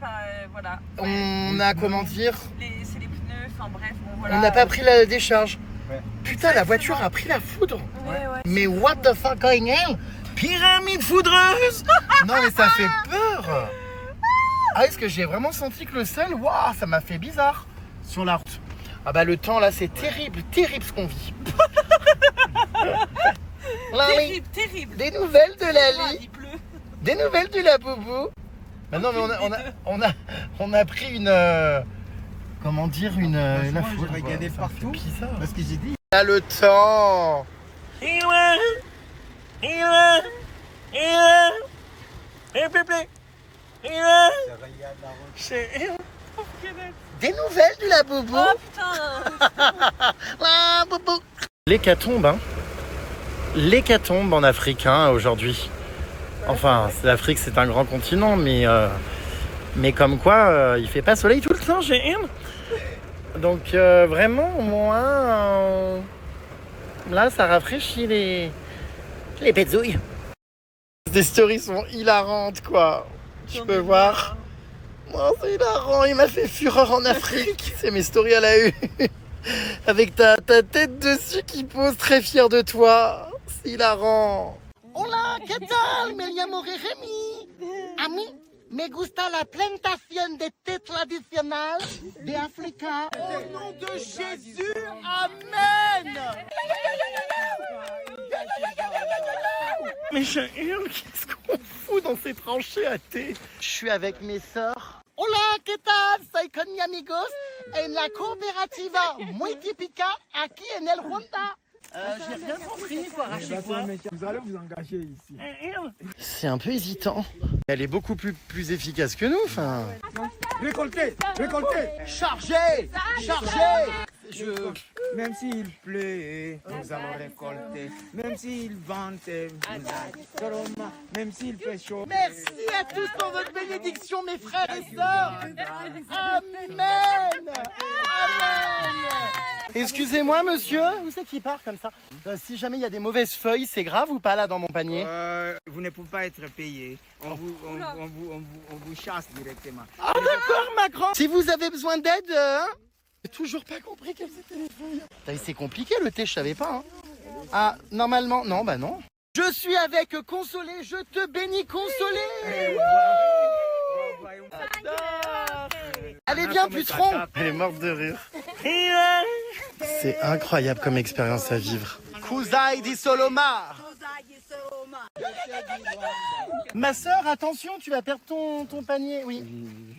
voilà. on a, comment dire, C'est les pneus, enfin bref, bon voilà. on n'a pas pris la décharge. Ouais. Putain, la voiture a pris la foudre. Ouais. Mais what the fuck going on? Pyramide foudreuse! Non, mais ça fait peur. Ah, est-ce que j'ai vraiment senti que le sol, waouh, ça m'a fait bizarre sur la route. Ah bah le temps là, c'est terrible, terrible ce qu'on vit. Lali, Terrible. des nouvelles de Lali, Il pleut. des nouvelles du Laboubou. Bah non, mais on a pris une, comment dire, une la foudre. J'ai regardé Ça partout. fait bizarre. Parce que j'ai dit. Là le temps. Des nouvelles du Laboubou. Oh putain. Laboubou. L'hécatombe, hein. L'hécatombe en Afrique, hein, aujourd'hui. Enfin, l'Afrique, c'est un grand continent, mais comme quoi, il fait pas soleil tout le temps, j'ai une. Donc, vraiment, au moins, là, ça rafraîchit les pézouilles. Les stories sont hilarantes, quoi. Tu peux voir. Oh, c'est hilarant, il m'a fait fureur en Afrique. C'est mes stories à la une. Avec ta tête dessus qui pose, très fière de toi. C'est hilarant. Hola, ¿qué tal? Me llamo Jeremy. A mí me gusta la plantación de té tradicional de Africa. Au nom de Jésus, Amen. Mais qu'est-ce qu'on fout dans ces tranchées à thé? Je suis avec mes sœurs. Hola, ¿qué tal? Soy con mis amigos en la cooperativa muy típica aquí en el Rwanda. J'ai rien compris, quoi, arrachez-moi. Vous allez vous engager ici. C'est un peu hésitant. Elle est beaucoup plus efficace que nous, enfin. Récoltez, récoltez. Chargez, chargez. Même s'il pleut, nous allons récolter. Même s'il vente, nous allons. Même s'il fait chaud. Merci à tous pour votre bénédiction, mes frères et sœurs. Amen. Amen. Excusez-moi, monsieur. Où c'est qui part comme ça? Si jamais il y a des mauvaises feuilles, c'est grave ou pas là dans mon panier? Vous ne pouvez pas être payé. On vous chasse directement. Ah d'accord, ma grande. Si vous avez besoin d'aide, hein? J'ai toujours pas compris quelles étaient les feuilles. C'est compliqué le thé, je savais pas. Hein. Ah, normalement, non, bah non. Je suis avec Consolé, je te bénis Consolé. Allez bien, puceron. Elle est morte de rire. C'est incroyable comme expérience à vivre. Kuzai di Solomar. Ma sœur, attention, tu vas perdre ton panier. Oui.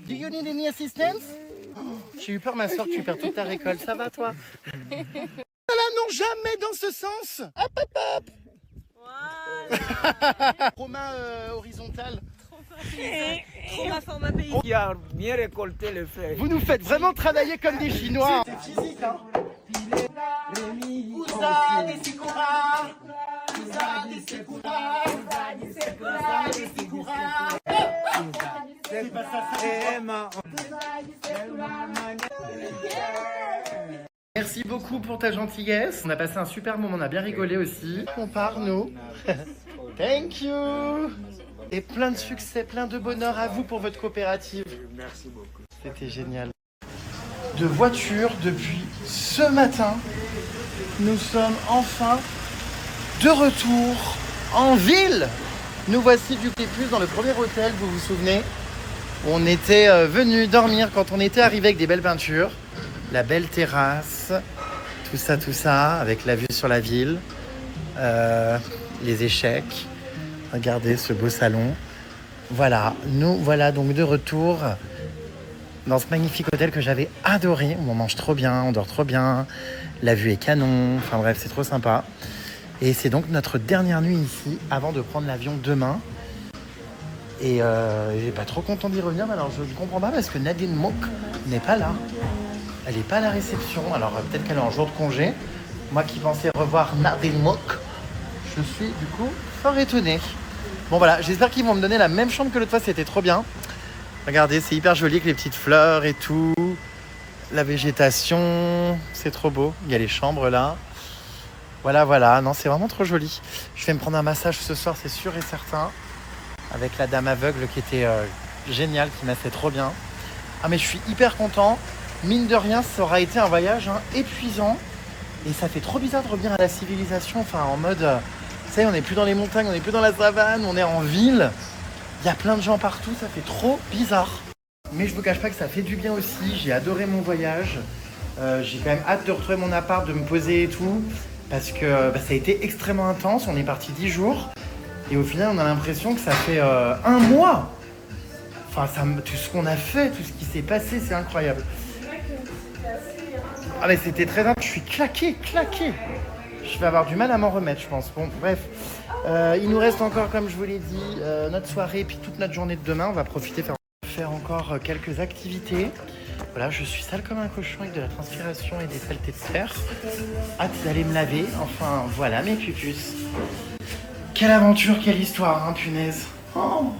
Do you need any assistance? J'ai eu peur, ma soeur, que tu perds toute ta récolte. Ça va, toi? Voilà, non, jamais dans ce sens. Hop, hop, hop. Voilà. Trop main horizontale. Trop ma forme à pays. Qui a bien récolté le feuilles. Vous nous faites vraiment travailler comme des Chinois. C'est physique, hein. Merci beaucoup pour ta gentillesse. On a passé un super moment, on a bien rigolé aussi. On part, nous. Thank you. Et plein de succès, plein de bonheur à vous pour votre coopérative. Merci beaucoup. C'était génial. De voiture depuis ce matin, nous sommes enfin de retour en ville. Nous voici du plus dans le premier hôtel, vous vous souvenez, où on était venu dormir quand on était arrivé avec des belles peintures, la belle terrasse, tout ça, avec la vue sur la ville, les échecs. Regardez ce beau salon. Voilà, nous voilà donc de retour dans ce magnifique hôtel que j'avais adoré, où on mange trop bien, on dort trop bien, la vue est canon, enfin bref, c'est trop sympa. Et c'est donc notre dernière nuit ici, avant de prendre l'avion demain. Et j'ai pas trop content d'y revenir, mais alors je ne comprends pas parce que Nadine Mouk n'est pas là. Elle n'est pas à la réception, alors peut-être qu'elle est en jour de congé. Moi qui pensais revoir Nadine Mouk, je suis du coup fort étonné. Bon voilà, j'espère qu'ils vont me donner la même chambre que l'autre fois, c'était trop bien. Regardez, c'est hyper joli avec les petites fleurs et tout. La végétation, c'est trop beau. Il y a les chambres là. Voilà, non, c'est vraiment trop joli. Je vais me prendre un massage ce soir, c'est sûr et certain. Avec la dame aveugle qui était géniale, qui m'a fait trop bien. Ah mais je suis hyper content. Mine de rien, ça aura été un voyage épuisant. Et ça fait trop bizarre de revenir à la civilisation. Enfin, en mode, ça y est, on n'est plus dans les montagnes, on n'est plus dans la savane, on est en ville. Il y a plein de gens partout, ça fait trop bizarre. Mais je ne vous cache pas que ça fait du bien aussi. J'ai adoré mon voyage. J'ai quand même hâte de retrouver mon appart, de me poser et tout. Parce que ça a été extrêmement intense. On est parti 10 jours. Et au final, on a l'impression que ça fait 1 mois. Enfin, tout ce qu'on a fait, tout ce qui s'est passé, c'est incroyable. Ah mais c'était très intense. Je suis claqué. Je vais avoir du mal à m'en remettre, je pense. Bon, bref. Il nous reste encore, comme je vous l'ai dit, notre soirée et puis toute notre journée de demain. On va profiter faire encore quelques activités. Voilà, je suis sale comme un cochon avec de la transpiration et des saletés de terre. Hâte d'aller me laver. Enfin, voilà mes pupus. Quelle aventure, quelle histoire, hein, punaise. Oh,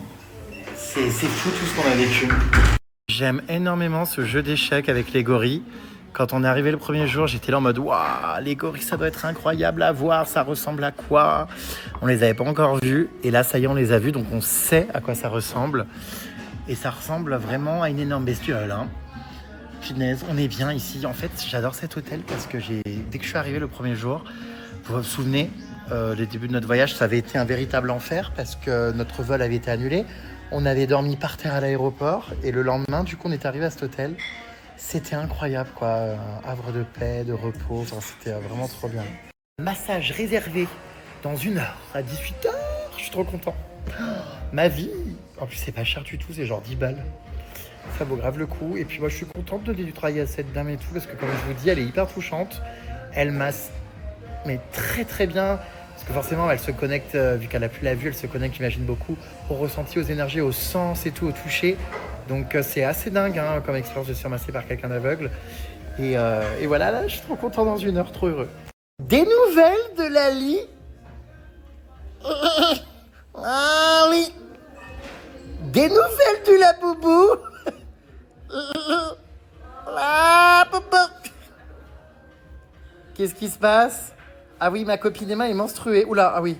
c'est fou tout ce qu'on a vécu. J'aime énormément ce jeu d'échecs avec les gorilles. Quand on est arrivé le premier jour, j'étais là en mode « Waouh, les gorilles, ça doit être incroyable à voir, ça ressemble à quoi ?» On les avait pas encore vus. Et là, ça y est, on les a vus, donc on sait à quoi ça ressemble. Et ça ressemble vraiment à une énorme bestiole, hein. Punaise, on est bien ici. En fait, j'adore cet hôtel parce que dès que je suis arrivé le premier jour, vous vous souvenez, le début de notre voyage, ça avait été un véritable enfer parce que notre vol avait été annulé. On avait dormi par terre à l'aéroport et le lendemain, du coup, on est arrivé à cet hôtel. C'était incroyable, quoi. Un havre de paix, de repos. Enfin, c'était vraiment trop bien. Massage réservé dans 1 heure à 18h. Je suis trop content. Ma vie. En plus, c'est pas cher du tout. C'est genre 10 balles. Ça vaut grave le coup. Et puis moi, je suis contente de donner du travail à cette dame et tout. Parce que comme je vous dis, elle est hyper touchante. Elle masse mais très bien. Parce que forcément, elle se connecte, vu qu'elle n'a plus la vue, elle se connecte, j'imagine, beaucoup au ressenti, aux énergies, au sens et tout, au toucher. Donc c'est assez dingue hein, comme expérience de se faire masser par quelqu'un d'aveugle. Et voilà, là, je suis trop content dans 1 heure, trop heureux. Des nouvelles de Lali? Ah oui. Des nouvelles de la boubou? Ah, papa. Qu'est-ce qui se passe? Ah oui, ma copine Emma est menstruée. Oula, ah oui.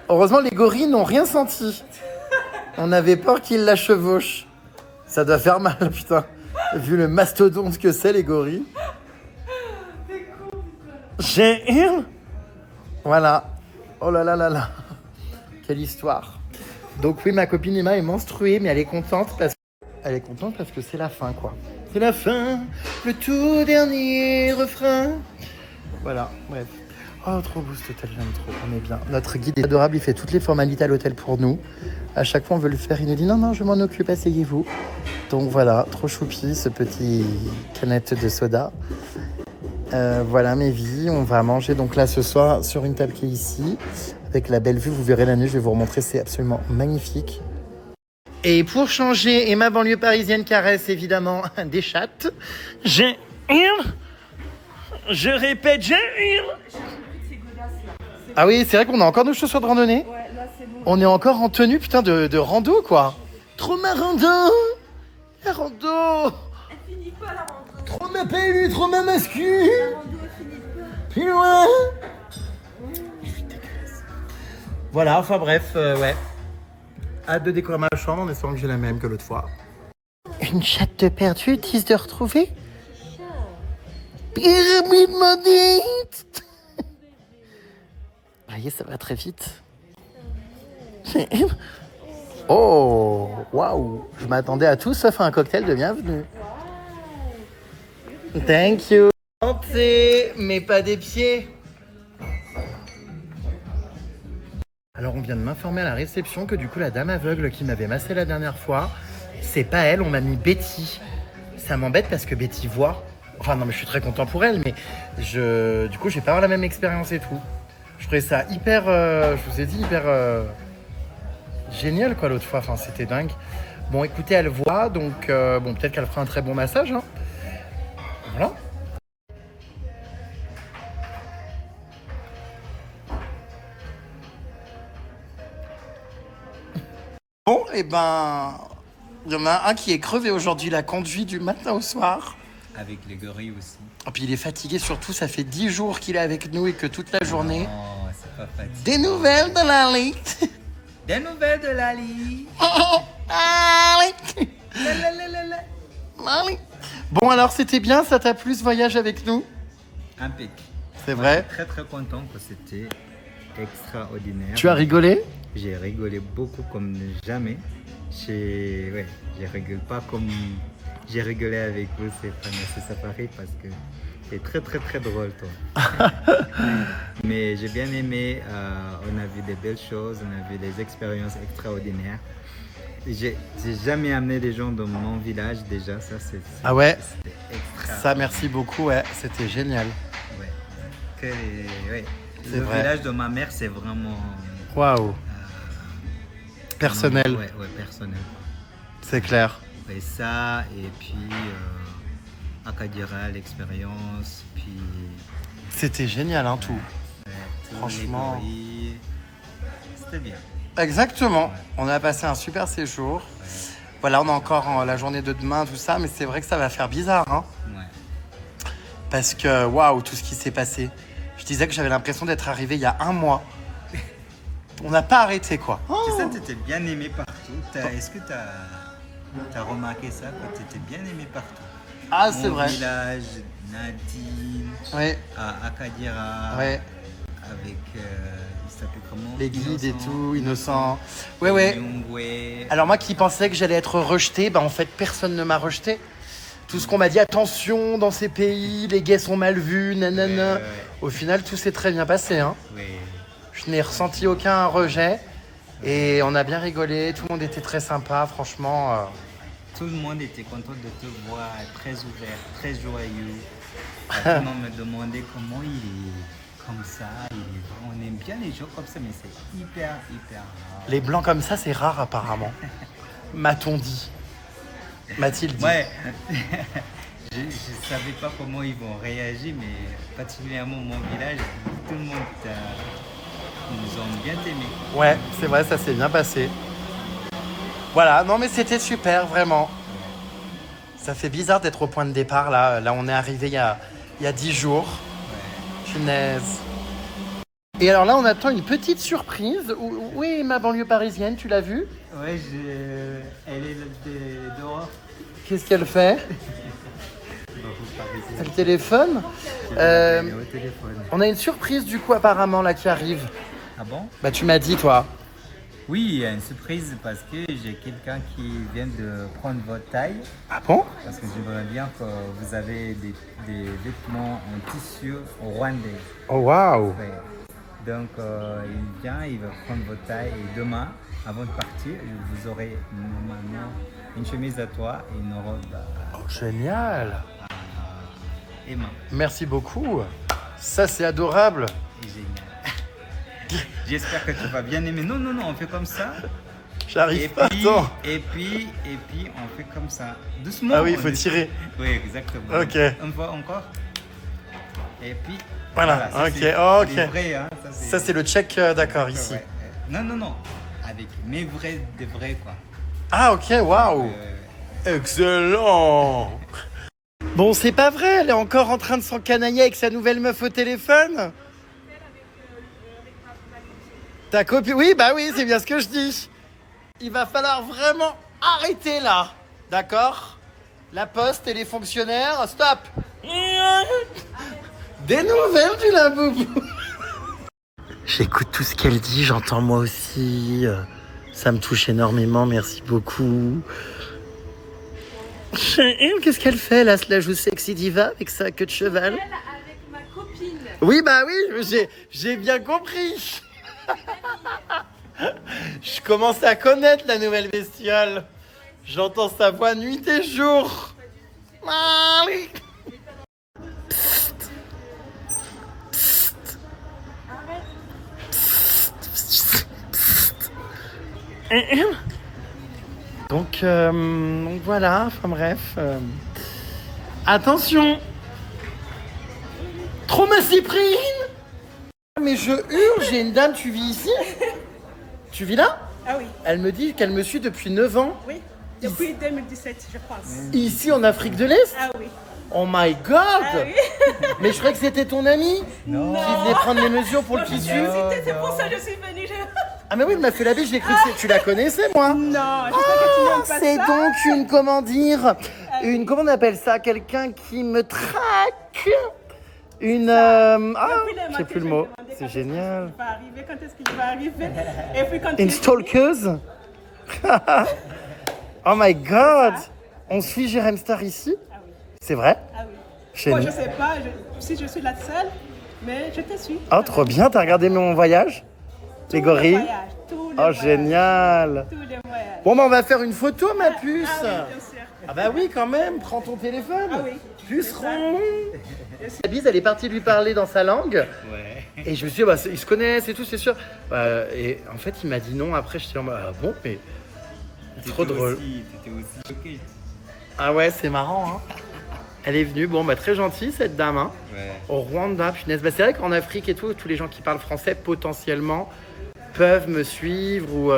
Heureusement, les gorilles n'ont rien senti. On avait peur qu'ils la chevauchent. Ça doit faire mal, putain. Vu le mastodonte que c'est, les gorilles. J'ai une. Voilà. Oh là là là là. Quelle histoire. Donc oui, ma copine Emma est menstruée, mais elle est contente parce que c'est la fin, quoi. C'est la fin, le tout dernier refrain. Voilà, bref. Oh, trop beau cet hôtel, j'aime trop, on est bien. Notre guide est adorable, il fait toutes les formalités à l'hôtel pour nous. À chaque fois, on veut le faire, il nous dit non, je m'en occupe, asseyez-vous. Donc voilà, trop choupi, ce petit canette de soda. Voilà mes vies, on va manger donc là ce soir sur une table qui est ici, avec la belle vue, vous verrez la nuit, je vais vous remontrer, c'est absolument magnifique. Et pour changer, et ma banlieue parisienne caresse évidemment des chattes, je répète, Ah oui, c'est vrai qu'on a encore nos chaussures de randonnée. Ouais, là c'est bon. On est encore en tenue, putain, de rando, quoi. Trop ma rando. La rando. Elle finit pas la rando. Trop ma PLU, trop ma mascu. La rando elle finit pas. Plus loin. Je suis dégueulasse. Voilà, enfin bref, ouais. Hâte de décorer ma chambre en espérant que j'ai la même que l'autre fois. Une chatte de perdue, 10 de retrouver. Pyramide maudite. Vous voyez, ça va très vite. Oh, waouh. Je m'attendais à tout sauf à un cocktail de bienvenue. Thank you. Santé, mais pas des pieds. Alors, on vient de m'informer à la réception que du coup, la dame aveugle qui m'avait massé la dernière fois, c'est pas elle, on m'a mis Betty. Ça m'embête parce que Betty voit. Enfin, non, mais je suis très content pour elle, mais du coup, je vais pas avoir la même expérience et tout. Je trouvais ça hyper, je vous ai dit, hyper génial quoi l'autre fois, enfin c'était dingue. Bon écoutez, elle voit, donc bon peut-être qu'elle fera un très bon massage. Hein. Voilà. Bon, et ben, il y en a un qui est crevé aujourd'hui, la conduite du matin au soir. Avec les gorilles aussi. Et puis il est fatigué surtout, ça fait 10 jours qu'il est avec nous et que toute la journée... Non, c'est pas fatigué. Des nouvelles de Lali. Des nouvelles de Lali. Lali. Lali. Bon alors c'était bien, ça t'a plu ce voyage avec nous? Impeccable. C'est vrai? Très très content que c'était extraordinaire. Tu as rigolé? J'ai rigolé beaucoup comme jamais. Ouais, je rigole pas comme j'ai rigolé avec vous, c'est Safari parce que c'est très très très drôle toi. Mais j'ai bien aimé, on a vu des belles choses, on a vu des expériences extraordinaires. J'ai jamais amené des gens dans mon village déjà, ça c'est Ah ouais? c'était extra. Ça merci beaucoup, ouais, c'était génial. Ouais. Ouais. C'est Le vrai. village de ma mère c'est vraiment Waouh. Personnel, Ouais, personnel. c'est clair. Et ça, et puis Akadira, l'expérience, puis C'était génial hein tout. tous Franchement. les gorilles. C'était bien. Exactement, on a passé un super séjour. Voilà, on a encore la journée de demain, tout ça, mais c'est vrai que ça va faire bizarre hein. Ouais. Parce que waouh, tout ce qui s'est passé. Je disais que j'avais l'impression d'être arrivé il y a un mois. On n'a pas arrêté quoi. Tu sais, tu étais bien aimé partout. Est-ce que tu as remarqué ça, que tu étais bien aimé partout? Ah c'est Mon vrai. village, Nadine, Ouais, à Akadira, ouais. avec, il s'appelle comment? Les guides et Innocent, tout, innocents. Ouais, ouais. Nyungwe. Alors moi qui pensais que j'allais être rejeté, bah en fait personne ne m'a rejeté. Tout ce qu'on m'a dit, attention, dans ces pays, les gays sont mal vus, nanana. Ouais. Au final, tout s'est très bien passé. Hein. Oui. Je n'ai ressenti aucun rejet. Et on a bien rigolé, tout le monde était très sympa, franchement. Tout le monde était content de te voir, très ouvert, très joyeux. Tout le monde me demandait comment il est comme ça. On aime bien les gens comme ça, mais c'est hyper rare. Les blancs comme ça, c'est rare apparemment. M'a-t-on dit. M'a-t-il dit. Ouais, je ne savais pas comment ils vont réagir, mais particulièrement mon village, tout le monde nous ont bien aimés. Ouais, c'est vrai, ça s'est bien passé. Voilà, non mais c'était super, vraiment. Ça fait bizarre d'être au point de départ, là. Là, on est arrivé il y a 10 jours. Punaise. Et alors là, on attend une petite surprise. Où est ma banlieue parisienne, tu l'as vue? Ouais, elle est dehors. Qu'est-ce qu'elle fait? Elle téléphone. Elle est au téléphone. On a une surprise du coup apparemment là qui arrive. Ah bon? Bah tu m'as dit toi. Oui, il y a une surprise parce que j'ai quelqu'un qui vient de prendre votre taille. Ah bon? Parce que j'aimerais bien que vous avez des vêtements en tissu rwandais. Oh waouh! Ouais. Donc il vient, il va prendre votre taille et demain, avant de partir, vous aurez normalement une chemise à toi et une robe Oh, génial! à Emma. Merci beaucoup. Ça, c'est adorable. C'est génial. J'espère que tu vas bien aimer. Non, non, non, on fait comme ça. J'arrive pas, attends. Et puis, on fait comme ça. Doucement. Ah oui, il faut tirer. Oui, exactement. Ok. On va encore. Et puis. Voilà, ça, ok, c'est ok. les vrais, hein. Ça, c'est le check, d'accord, ici. Ouais. Non, non, non. Avec mes vrais, des vrais, quoi. Ah, ok, waouh! Excellent! Bon, c'est pas vrai, elle est encore en train de s'encanailler avec sa nouvelle meuf au téléphone? Ta copine? Oui, bah oui, c'est bien ce que je dis. Il va falloir vraiment arrêter là, d'accord? La poste et les fonctionnaires, stop! Des nouvelles du Laboubou! J'écoute tout ce qu'elle dit, j'entends moi aussi. Ça me touche énormément, merci beaucoup. Qu'est-ce qu'elle fait là, la joue sexy diva avec sa queue de cheval? Elle avec ma copine. Oui, bah oui, j'ai bien compris. Je commence à connaître la nouvelle bestiole. J'entends sa voix nuit et jour. Psst. Psst. Psst. Psst. Donc voilà, enfin bref. Attention! Trop ma Cyprine! Mais je hurle, j'ai une dame, tu vis ici? Tu vis là? Ah oui, Elle me dit qu'elle me suit depuis 9 ans, oui. Depuis 2017, je pense. ici en Afrique de l'Est. Ah oui. Oh my god! Ah oui. Mais je croyais que c'était ton ami Non. qui venait prendre les mesures pour le Je suis tissu. hésitée, c'est pour ça que je suis venue. Ah mais oui, elle m'a fait la bise, j'ai cru que tu la connaissais moi. Non, je crois que tu n'aimes pas C'est ça. donc une, comment dire, une, comment on appelle ça, quelqu'un qui me traque. Une, Depuis les je sais matins, plus le je mot. me demandais C'est quand est-ce génial. qu'il va arriver, quand est-ce qu'il va arriver. Et puis quand Une stalkeuse. Oh my god. On suit Jérém Star ici? Ah oui, C'est vrai? ah oui. Chez Moi, nous. je sais pas si je suis la seule, mais je te suis. Oh, trop bien, t'as regardé mon voyage? Les gorilles? Oh, génial. Tous les voyages. Bon, bah, on va faire une photo, ma puce. Ah oui, bien sûr. Ah bah oui, quand même, prends ton téléphone. Ah oui. Puceron. La bise, elle est partie lui parler dans sa langue. Ouais. Et je me suis dit, bah, ils se connaissent et tout, c'est sûr. Et en fait, il m'a dit non. Après, j'étais en mode, ah bon, mais trop drôle. T'étais aussi choqué. Ah ouais, c'est marrant, hein. Elle est venue, bon, bah, très gentille, cette dame, hein. Ouais. Au Rwanda, punaise. Bah, c'est vrai qu'en Afrique et tout, tous les gens qui parlent français, potentiellement, peuvent me suivre. Ou,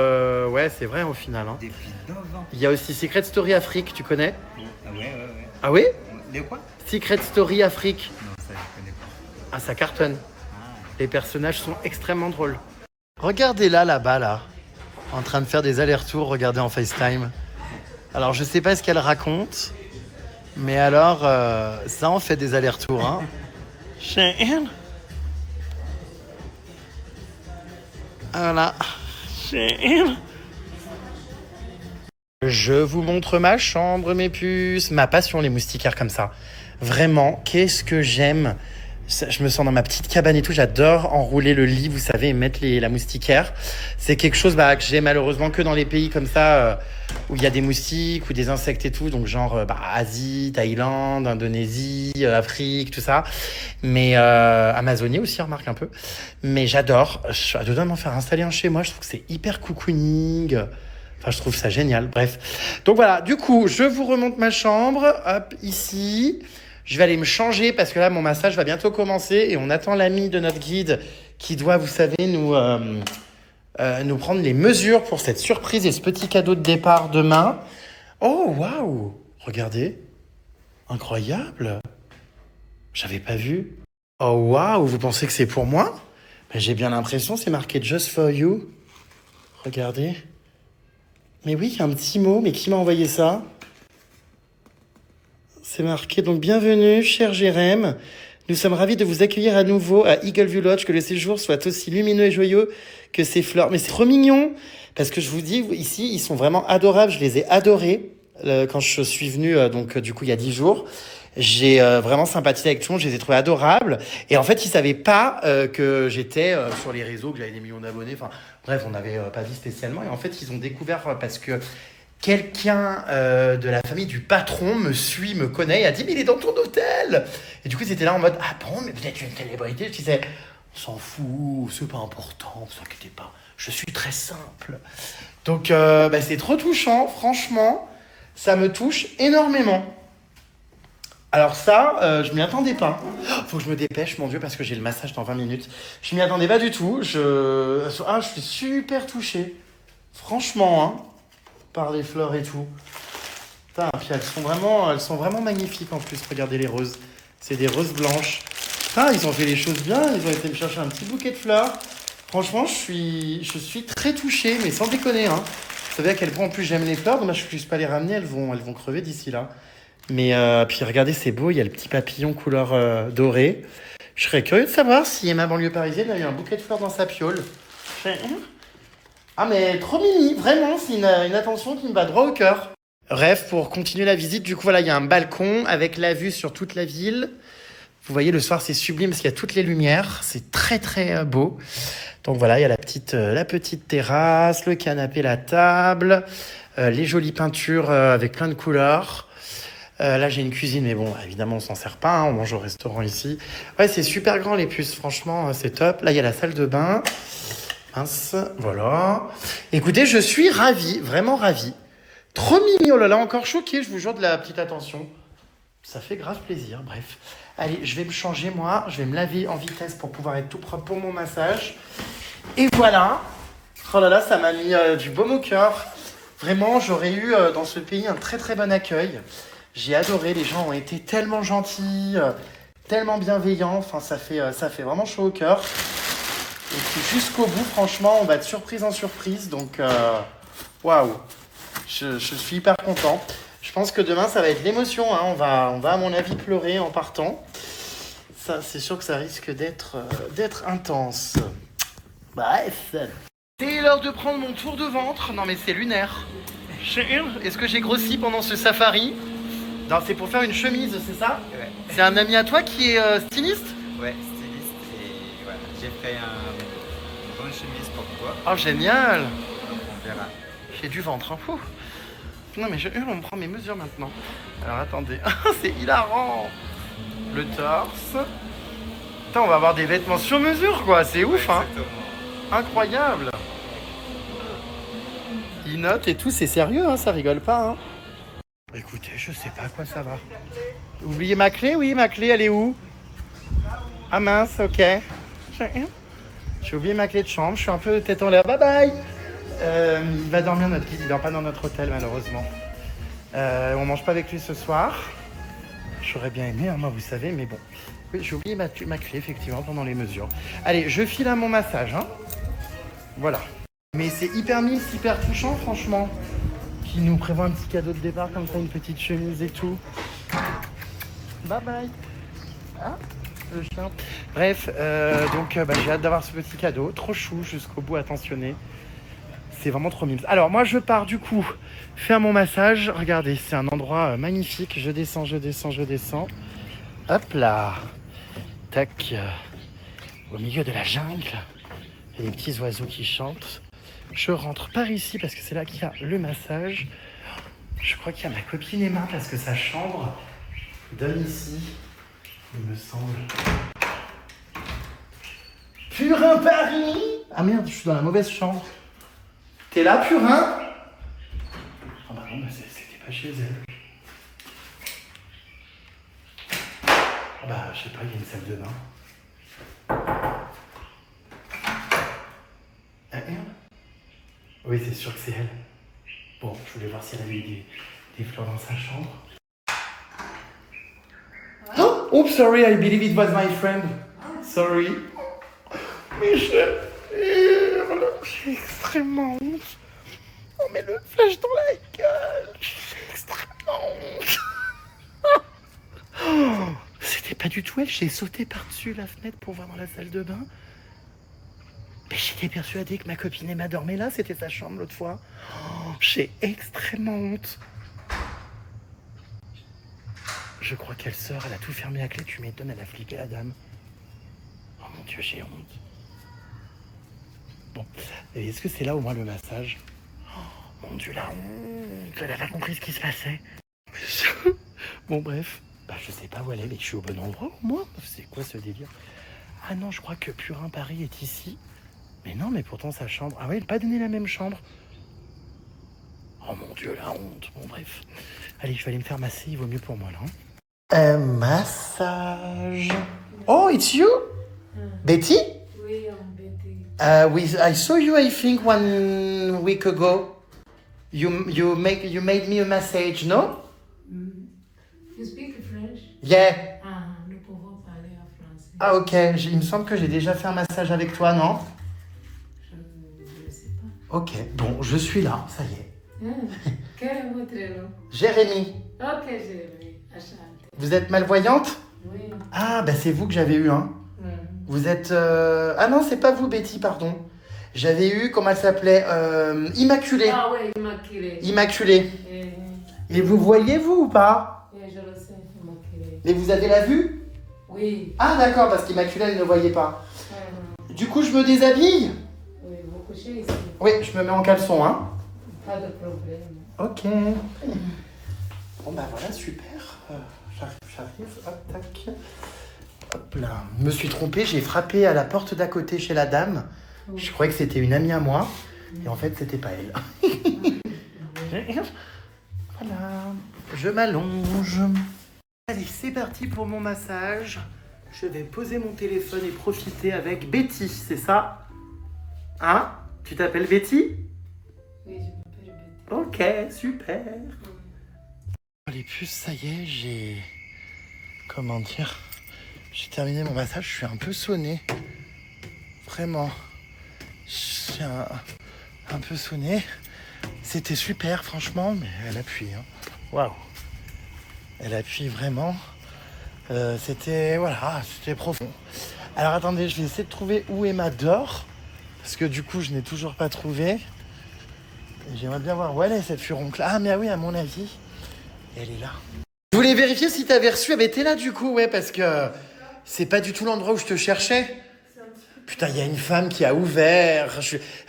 ouais, c'est vrai, au final, hein. Depuis 9 ans. Il y a aussi Secret Story Afrique, tu connais? Ah ouais, ouais, ouais. Ah oui? De quoi? Secret Story Afrique. Non, ça je connais pas. Ah, ça cartonne. Ah. Les personnages sont extrêmement drôles. Regardez là-bas, là. En train de faire des allers-retours, regardez en FaceTime. Alors, je sais pas ce qu'elle raconte. Mais alors, ça en fait des allers-retours, hein. Chez elle. Voilà. Chez elle. Je vous montre ma chambre, mes puces. Ma passion, les moustiquaires comme ça. Vraiment, qu'est-ce que j'aime. Je me sens dans ma petite cabane et tout. J'adore enrouler le lit, vous savez, et mettre la moustiquaire. C'est quelque chose que j'ai malheureusement que dans les pays comme ça, où il y a des moustiques ou des insectes et tout. Donc genre Asie, Thaïlande, Indonésie, Afrique, tout ça. Mais Amazonie aussi, remarque un peu. Mais j'adore. Je suis à deux doigts de m'en faire installer un chez moi. Je trouve que c'est hyper cocooning. Enfin, je trouve ça génial. Bref. Donc voilà, du coup, je vous remonte ma chambre. Hop, ici. Je vais aller me changer parce que là, mon massage va bientôt commencer et on attend l'ami de notre guide qui doit, vous savez, nous prendre les mesures pour cette surprise et ce petit cadeau de départ demain. Oh, waouh! Regardez. Incroyable. J'avais pas vu. Oh, waouh! Vous pensez que c'est pour moi? Ben, j'ai bien l'impression, c'est marqué Just for you. Regardez. Mais oui, il y a un petit mot, mais qui m'a envoyé ça? C'est marqué, donc bienvenue, cher Jérém. Nous sommes ravis de vous accueillir à nouveau à Eagle View Lodge, que le séjour soit aussi lumineux et joyeux que ces fleurs. Mais c'est trop mignon, parce que je vous dis, ici, ils sont vraiment adorables. Je les ai adorés quand je suis venu, du coup, il y a 10 jours. J'ai vraiment sympathisé avec tout le monde, je les ai trouvés adorables. Et en fait, ils savaient pas que j'étais sur les réseaux, que j'avais des millions d'abonnés. Enfin, bref, on n'avait pas dit spécialement. Et en fait, ils ont découvert parce que quelqu'un de la famille du patron me suit, me connaît et a dit « Mais il est dans ton hôtel !» Et du coup, ils étaient là en mode « Ah bon, mais vous êtes une célébrité ?» Je disais « On s'en fout, c'est pas important, ne vous inquiétez pas, je suis très simple. » Donc, c'est trop touchant, franchement, ça me touche énormément. Alors ça, je m'y attendais pas. Faut que je me dépêche, mon Dieu, parce que j'ai le massage dans 20 minutes. Je m'y attendais pas du tout. Je suis super touché. Franchement, hein, par les fleurs et tout. Putain, puis elles sont vraiment magnifiques en plus. Regardez les roses. C'est des roses blanches. Putain, ils ont fait les choses bien. Ils ont été me chercher un petit bouquet de fleurs. Franchement, je suis très touché, mais sans déconner, hein. Vous savez à quel point en plus j'aime les fleurs. Dommage que je puisse pas les ramener. Elles vont crever d'ici là. Mais puis regardez, c'est beau, il y a le petit papillon couleur dorée. Je serais curieux de savoir si ma banlieue parisienne a eu un bouquet de fleurs dans sa piole. Ah mais trop mimi, vraiment, c'est une attention qui me va droit au cœur. Bref, pour continuer la visite, du coup voilà, il y a un balcon avec la vue sur toute la ville. Vous voyez, le soir c'est sublime parce qu'il y a toutes les lumières, c'est très très beau. Donc voilà, il y a la petite terrasse, le canapé, la table, les jolies peintures avec plein de couleurs. Là, j'ai une cuisine, mais bon, évidemment, on s'en sert pas, hein, on mange au restaurant ici. Ouais, c'est super grand, les puces, franchement, c'est top. Là, il y a la salle de bain. Mince, voilà. Écoutez, je suis ravi, vraiment ravi. Trop mignon, oh là là, encore choqué, je vous jure, de la petite attention. Ça fait grave plaisir, bref. Allez, je vais me changer, moi, je vais me laver en vitesse pour pouvoir être tout propre pour mon massage. Et voilà. Oh là là, ça m'a mis du baume au cœur. Vraiment, j'aurais eu dans ce pays un très très bon accueil. J'ai adoré, les gens ont été tellement gentils, tellement bienveillants, enfin ça fait vraiment chaud au cœur. Et puis jusqu'au bout, franchement, on va de surprise en surprise, donc waouh, je suis hyper content. Je pense que demain ça va être l'émotion, hein. On va à mon avis pleurer en partant. Ça, c'est sûr que ça risque d'être intense. Bref. C'est l'heure de prendre mon tour de ventre. Non mais c'est lunaire. Est-ce que j'ai grossi pendant ce safari ? Non, c'est pour faire une chemise, c'est ça ? Ouais. C'est un ami à toi qui est styliste ? Ouais, styliste. Et voilà, j'ai fait une bonne chemise pour toi. Oh, génial ! On verra. J'ai du ventre, hein. Ouh. Non, mais on me prend mes mesures maintenant. Alors, attendez. C'est hilarant ! Le torse. Putain, on va avoir des vêtements sur mesure, quoi. C'est ouf, hein. Incroyable. Ils notent et tout, c'est sérieux, hein. Ça rigole pas, hein. Écoutez, je sais pas à quoi ça va. Oubliez ma clé? Oui, ma clé, elle est où? Ah mince, ok. J'ai oublié ma clé de chambre, je suis un peu tête en l'air. Bye bye. Il va dormir notre guide, il dort pas dans notre hôtel malheureusement. On mange pas avec lui ce soir. J'aurais bien aimé, hein, moi vous savez, mais bon. Oui, j'ai oublié ma clé effectivement pendant les mesures. Allez, je file à mon massage, hein. Voilà. Mais c'est hyper mime, hyper touchant franchement. Qui nous prévoit un petit cadeau de départ comme ça, une petite chemise et tout. Bye bye. Ah, le chien. Bref, j'ai hâte d'avoir ce petit cadeau. Trop chou, jusqu'au bout attentionné. C'est vraiment trop mime. Alors moi je pars du coup faire mon massage. Regardez, c'est un endroit magnifique. Je descends. Hop là. Tac. Au milieu de la jungle. Il y a des petits oiseaux qui chantent. Je rentre par ici parce que c'est là qu'il y a le massage. Je crois qu'il y a ma copine Emma parce que sa chambre donne ici, il me semble. Purin Paris! Ah merde, je suis dans la mauvaise chambre. T'es là, Purin? Ah bah non, c'était pas chez elle. Ah bah, je sais pas, il y a une salle de bain. Ah merde. Oui, c'est sûr que c'est elle. Bon, je voulais voir si elle avait eu des fleurs dans sa chambre. Oh, oops, sorry, I believe it was my friend. Sorry. Mais j'ai extrêmement honte. On met le flash dans la gueule. J'ai extrêmement honte. C'était pas du tout elle. J'ai sauté par-dessus la fenêtre pour voir dans la salle de bain. Mais j'étais persuadée que ma copine Emma dormait là. C'était sa chambre l'autre fois. Oh, j'ai extrêmement honte. Je crois qu'elle sort. Elle a tout fermé à clé. Tu m'étonnes, elle a flippé la dame. Oh mon Dieu, j'ai honte. Bon, et est-ce que c'est là au moins le massage? Oh mon Dieu, la honte. Elle a pas compris ce qui se passait. Bon, bref. Bah, je sais pas où elle est, mais je suis au bon endroit, au moins. C'est quoi ce délire? Ah non, je crois que Purin Paris est ici. Mais non, mais pourtant sa chambre... Ah ouais, elle n'a pas donné la même chambre. Oh mon Dieu, la honte. Bon, bref. Allez, je vais aller me faire masser, il vaut mieux pour moi, là. Un massage. Oh, it's you? Betty? Oui, Betty. I saw you, I think, 1 week ago. You made me a massage, no? You speak French? Yeah. Ah, nous pouvons parler en français. Ah ok, il me semble que j'ai déjà fait un massage avec toi, non? Je ne sais pas. Ok, bon, je suis là, ça y est. Quel est votre nom? Jérémy, Ok, Jérémy. Enchanté. vous êtes malvoyante? Oui. Ah, bah c'est vous que j'avais eu, hein. Vous êtes... Ah non, c'est pas vous, Betty, pardon. J'avais eu, comment elle s'appelait? Immaculée. Ah oui, Immaculée. Immaculée. Et Et vous voyez, vous, ou pas? je le sais, Immaculée. Mais vous avez la vue? Oui. Ah d'accord, parce qu'Immaculée, elle ne voyait pas. Du coup, je me déshabille? Oui, vous couchez ici. Oui, je me mets en caleçon, hein. Pas de problème. Ok. Bon bah voilà, super. J'arrive, hop, tac. Hop là. Je me suis trompé, j'ai frappé à la porte d'à côté chez la dame. Je croyais que c'était une amie à moi. Et en fait, c'était pas elle. Voilà. Je m'allonge. Allez, c'est parti pour mon massage. Je vais poser mon téléphone et profiter avec Betty, c'est ça? Hein? Tu t'appelles Betty? Oui, je m'appelle Betty. Ok, super. Les puces, ça y est, j'ai... Comment dire? J'ai terminé mon massage, je suis un peu sonné. Vraiment. Je suis un peu sonné. C'était super, franchement, mais elle appuie. Hein. Waouh. Elle appuie vraiment. C'était... Voilà, c'était profond. Alors attendez, je vais essayer de trouver où Emma dort. Parce que du coup, je n'ai toujours pas trouvé. Et j'aimerais bien voir où elle est, cette furoncle. Ah, mais oui, à mon avis, elle est là. Je voulais vérifier si t'avais reçu. Elle était là, du coup, ouais, parce que c'est pas du tout l'endroit où je te cherchais. Putain, il y a une femme qui a ouvert.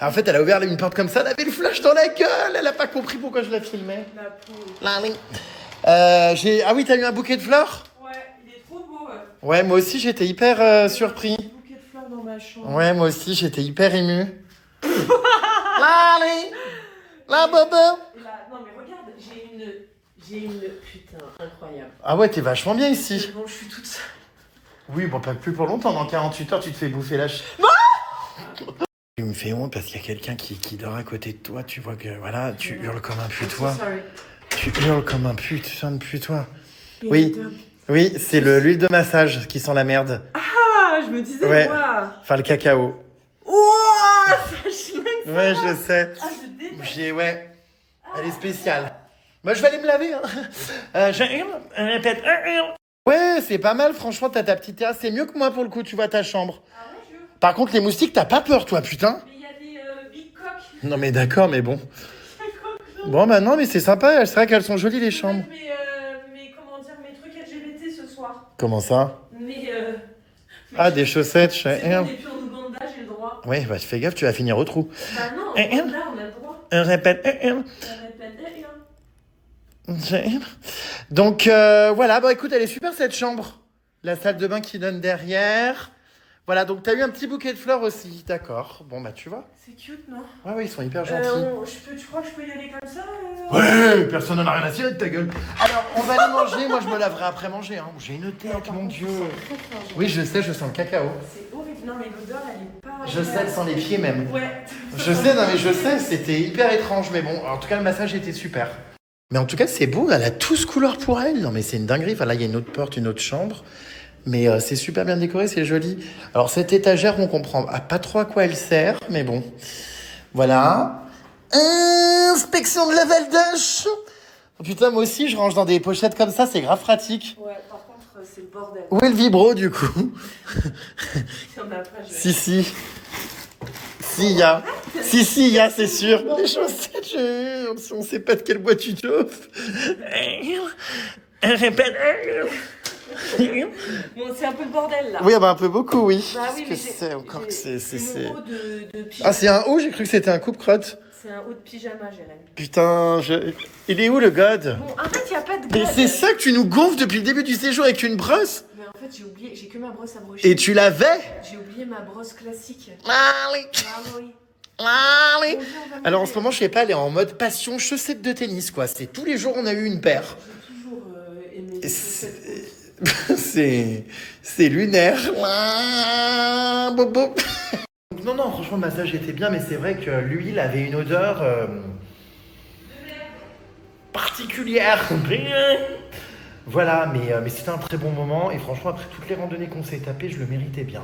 En fait, elle a ouvert une porte comme ça, elle avait le flash dans la gueule. Elle a pas compris pourquoi je la filmais. La pauvre. Ah oui, t'as eu un bouquet de fleurs? Ouais, il est trop beau. Ouais, moi aussi, j'étais hyper surpris. Un bouquet de fleurs dans ma chambre. Ouais, moi aussi, j'étais hyper ému. Allez, la bobo. Et là, non mais regarde, j'ai une... Putain, incroyable. Ah ouais, t'es vachement bien ici. Bon, je suis toute seule. Oui, bon, pas plus pour longtemps. Dans 48 heures, tu te fais bouffer la Tu me fais honte parce qu'il y a quelqu'un qui dort à côté de toi. Tu vois que, voilà, tu hurles comme un putois. Tu hurles comme un putain de putois. Oui, oui, c'est l'huile de massage qui sent la merde. Ah, je me disais, Ouais. moi. Enfin, le cacao. Ouah, ça schlingue. Ouais, je sais. Ah, je déteste. Ouais, elle est spéciale. Moi, je vais aller me laver. Hein. Je répète. Ouais, c'est pas mal, franchement, t'as ta petite terrasse. C'est mieux que moi, pour le coup, tu vois ta chambre. Ah ouais, je veux. Par contre, les moustiques, t'as pas peur, toi, putain? Mais il y a des big coques. Non, mais d'accord, mais bon. Bon, bah non, mais c'est sympa. C'est vrai qu'elles sont jolies, les chambres. Mais comment dire, mes trucs LGBT ce soir. Comment ça? Mais Ah, des chaussettes. c'est bon, on est plus en Ouganda, j'ai le droit. Ouais, bah fais gaffe, tu vas finir au trou. Bah non, en Ouganda, on a le droit. Répète. On répète, Donc, voilà, bah écoute, elle est super, cette chambre. La salle de bain qui donne derrière. Voilà, donc t'as eu un petit bouquet de fleurs aussi. D'accord. Bon, bah tu vois. C'est cute, non? Ouais, ils sont hyper gentils. Tu crois que je peux y aller comme ça Ouais, personne n'en a rien à cirer de ta gueule. Alors, on va aller manger. Moi, je me laverai après manger. Hein. J'ai une tête, mon Dieu. Oui, je sais, je sens le cacao. C'est horrible. Non, mais l'odeur, elle est pas... Je sais, elle sent les pieds même. Ouais. Je sais, non mais je sais, c'était hyper étrange. Mais bon, en tout cas, le massage était super. Mais en tout cas, c'est beau. Elle a tous couleurs pour elle. Non, mais c'est une dinguerie. Enfin, là, il y a une autre porte, une autre chambre. Mais c'est super bien décoré, c'est joli. Alors, cette étagère, on comprend pas trop à quoi elle sert. Mais bon, voilà. Inspection de la Val d'Ache. Oh, putain, moi aussi, je range dans des pochettes comme ça, c'est grave pratique. Ouais, par contre, c'est le bordel. Où est le vibro du coup? Non, mais après, Si, si, il y a. Si, il y a, c'est sûr. Les chaussettes, on sait pas de quelle boîte tu t'offres. Répète. Bon, c'est un peu le bordel là. Oui, bah un peu beaucoup, oui. Bah oui, mais c'est encore que c'est. mon haut de pyjama. Ah, c'est un haut, j'ai cru que c'était un coupe-crotte. C'est un haut de pyjama, Jérémy. Putain, il est où le god? Bon, en fait, il n'y a pas de Mais god. c'est ça que tu nous gonfles depuis le début du séjour avec une brosse? Mais en fait, j'ai oublié, j'ai que ma brosse à brocher. Et tu l'avais? J'ai oublié ma brosse classique. Allez, Ah oui. allez. Bon, viens, on va Alors en manger. ce moment, je sais pas, elle est en mode passion chaussettes de tennis, quoi. C'est tous les jours, on a eu une paire. J'ai toujours aimé Et les c'est- chaussettes. c'est lunaire. Bobo. Non, non, franchement, le massage était bien, mais c'est vrai que l'huile avait une odeur particulière. Voilà, mais c'était un très bon moment. Et franchement, après toutes les randonnées qu'on s'est tapées, je le méritais bien.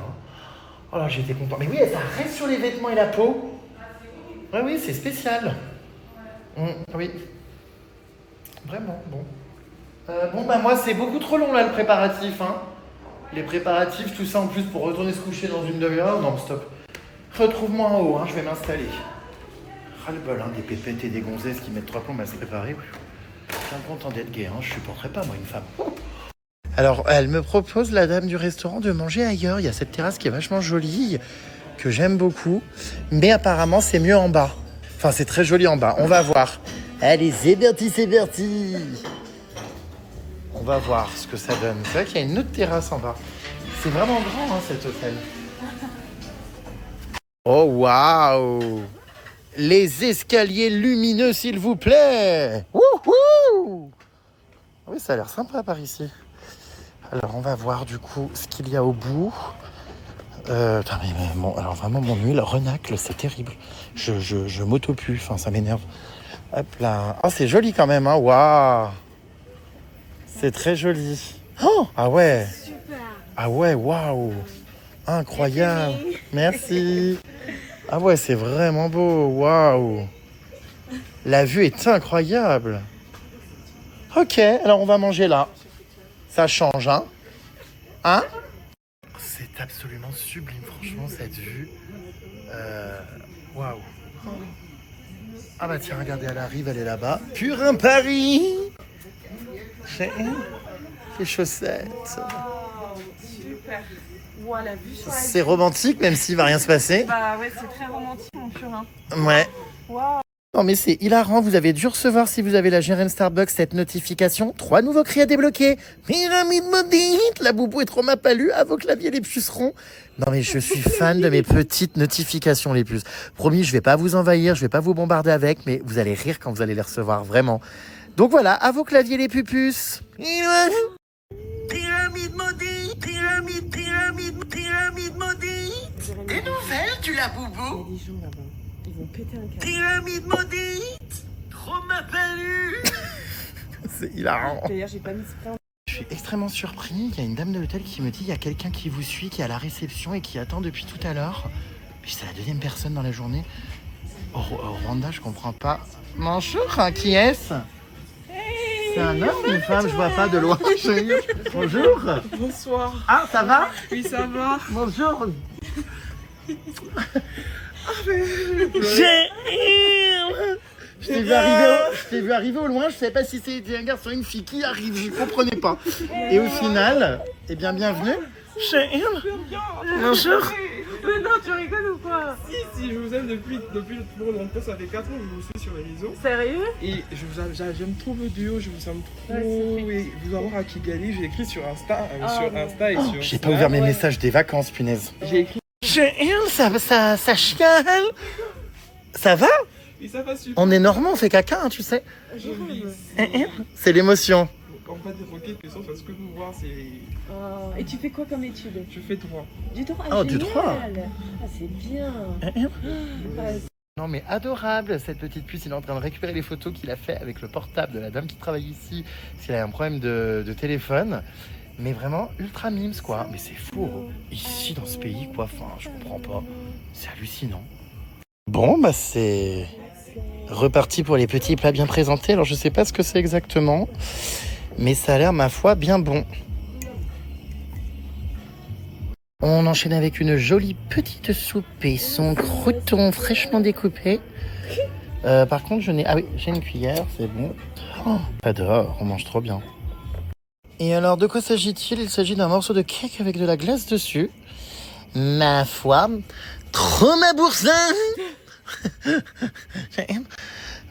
Oh là, j'étais content. Mais oui, ça reste sur les vêtements et la peau. Ouais, oui, c'est spécial. Oui. Vraiment, bon. Bon, bah moi, c'est beaucoup trop long, là, le préparatif. Hein. Les préparatifs, tout ça, en plus, pour retourner se coucher dans une demi-heure. Non, stop. Retrouve-moi en haut, hein, je vais m'installer. Ras-le-bol, hein, des pépettes et des gonzesses qui mettent 3 plombes à se préparer. Je suis bien content d'être gay, hein. Je supporterais pas, moi, une femme. Alors, elle me propose, la dame du restaurant, de manger ailleurs. Il y a cette terrasse qui est vachement jolie, que j'aime beaucoup. Mais apparemment, c'est mieux en bas. Enfin, c'est très joli en bas. On va voir. Allez, c'est parti, c'est parti. On va voir ce que ça donne. C'est vrai qu'il y a une autre terrasse en bas. C'est vraiment grand, hein, cet hôtel. Oh, waouh! Les escaliers lumineux, s'il vous plaît! Wouhou! Oui, ça a l'air sympa par ici. Alors, on va voir du coup ce qu'il y a au bout. Putain, mais bon, alors vraiment, mon huile renacle, c'est terrible. Je m'auto-pue, enfin, ça m'énerve. Hop là. Oh, c'est joli quand même, hein. Waouh! C'est très joli. Oh! Ah ouais! Super. Ah ouais, waouh! Incroyable! Merci! Ah ouais, c'est vraiment beau, waouh! La vue est incroyable! Ok, alors on va manger là. Ça change, hein? Hein? C'est absolument sublime, franchement, cette vue. Waouh! Ah bah tiens, regardez, elle arrive, elle est là-bas. Purin Paris! Les chaussettes. Super. Ouah, la vue sur la C'est romantique, même s'il va rien se passer. Bah ouais, c'est très romantique, mon purin. Ouais. Waouh. Non mais c'est hilarant, vous avez dû recevoir si vous avez la GRM Starbucks cette notification. 3 nouveaux cris à débloquer. Pyramide maudite, la boubou est trop ma palue, à vos claviers les pucerons. Non mais je suis fan de mes petites notifications les puces. Promis, je vais pas vous envahir, je vais pas vous bombarder avec, mais vous allez rire quand vous allez les recevoir, vraiment. Donc voilà, à vos claviers les pupus. Pyramide maudite, pyramide maudite. Des nouvelles du la boubou? Il y a des gens là-bas. Ils vont péter un câble. Pyramide maudite! Trop ma palue! C'est hilarant. D'ailleurs, j'ai pas mis ce prêt. Je suis extrêmement surpris. Il y a une dame de l'hôtel qui me dit il y a quelqu'un qui vous suit, qui est à la réception et qui attend depuis tout à l'heure. Puis c'est la deuxième personne dans la journée. Au Rwanda, je comprends pas. Bonjour, hein, qui est-ce? C'est un homme ou une femme? Je vois pas de loin. Bonjour. Bonsoir. Ah, ça va? Oui, ça va. Bonjour. Je t'ai vu arriver au loin, je savais pas si c'était un garçon ou une fille qui arrive, je comprenais pas. Et au final, eh bien bienvenue. Bonjour. Mais non, tu rigoles ou quoi? Si, je vous aime depuis bon longtemps, ça fait 4 ans que je vous suis sur les réseaux. Sérieux? Et j'aime trop vos duos, je vous aime trop. Ouais, Et vous avoir à Kigali, j'ai écrit sur Insta, et Oh, sur j'ai pas ouvert mes messages des vacances, punaise. J'ai écrit. Ça chiale. Ça va? Et ça va super. On est normand, on fait caca, hein, tu sais. Je C'est l'émotion. on va déroquer que ça, parce que vous voir, c'est. Et tu fais quoi comme étude? Je fais droit. Du droit. Oh, du génial. droit. Ah, c'est bien. Non mais adorable, cette petite puce, il est en train de récupérer les photos qu'il a fait avec le portable de la dame qui travaille ici, parce qu'il a un problème de téléphone. Mais vraiment ultra mimes quoi. Mais c'est fou, ici dans ce pays quoi, enfin je comprends pas. C'est hallucinant. Bon bah c'est reparti pour les petits plats bien présentés. Alors je sais pas ce que c'est exactement, mais ça a l'air ma foi bien bon. On enchaîne avec une jolie petite soupe et son crouton fraîchement découpé. Par contre, Ah oui, j'ai une cuillère, c'est bon. Oh, j'adore, on mange trop bien. Et alors, de quoi s'agit-il? Il s'agit d'un morceau de cake avec de la glace dessus. Ma foi, trop ma boursin.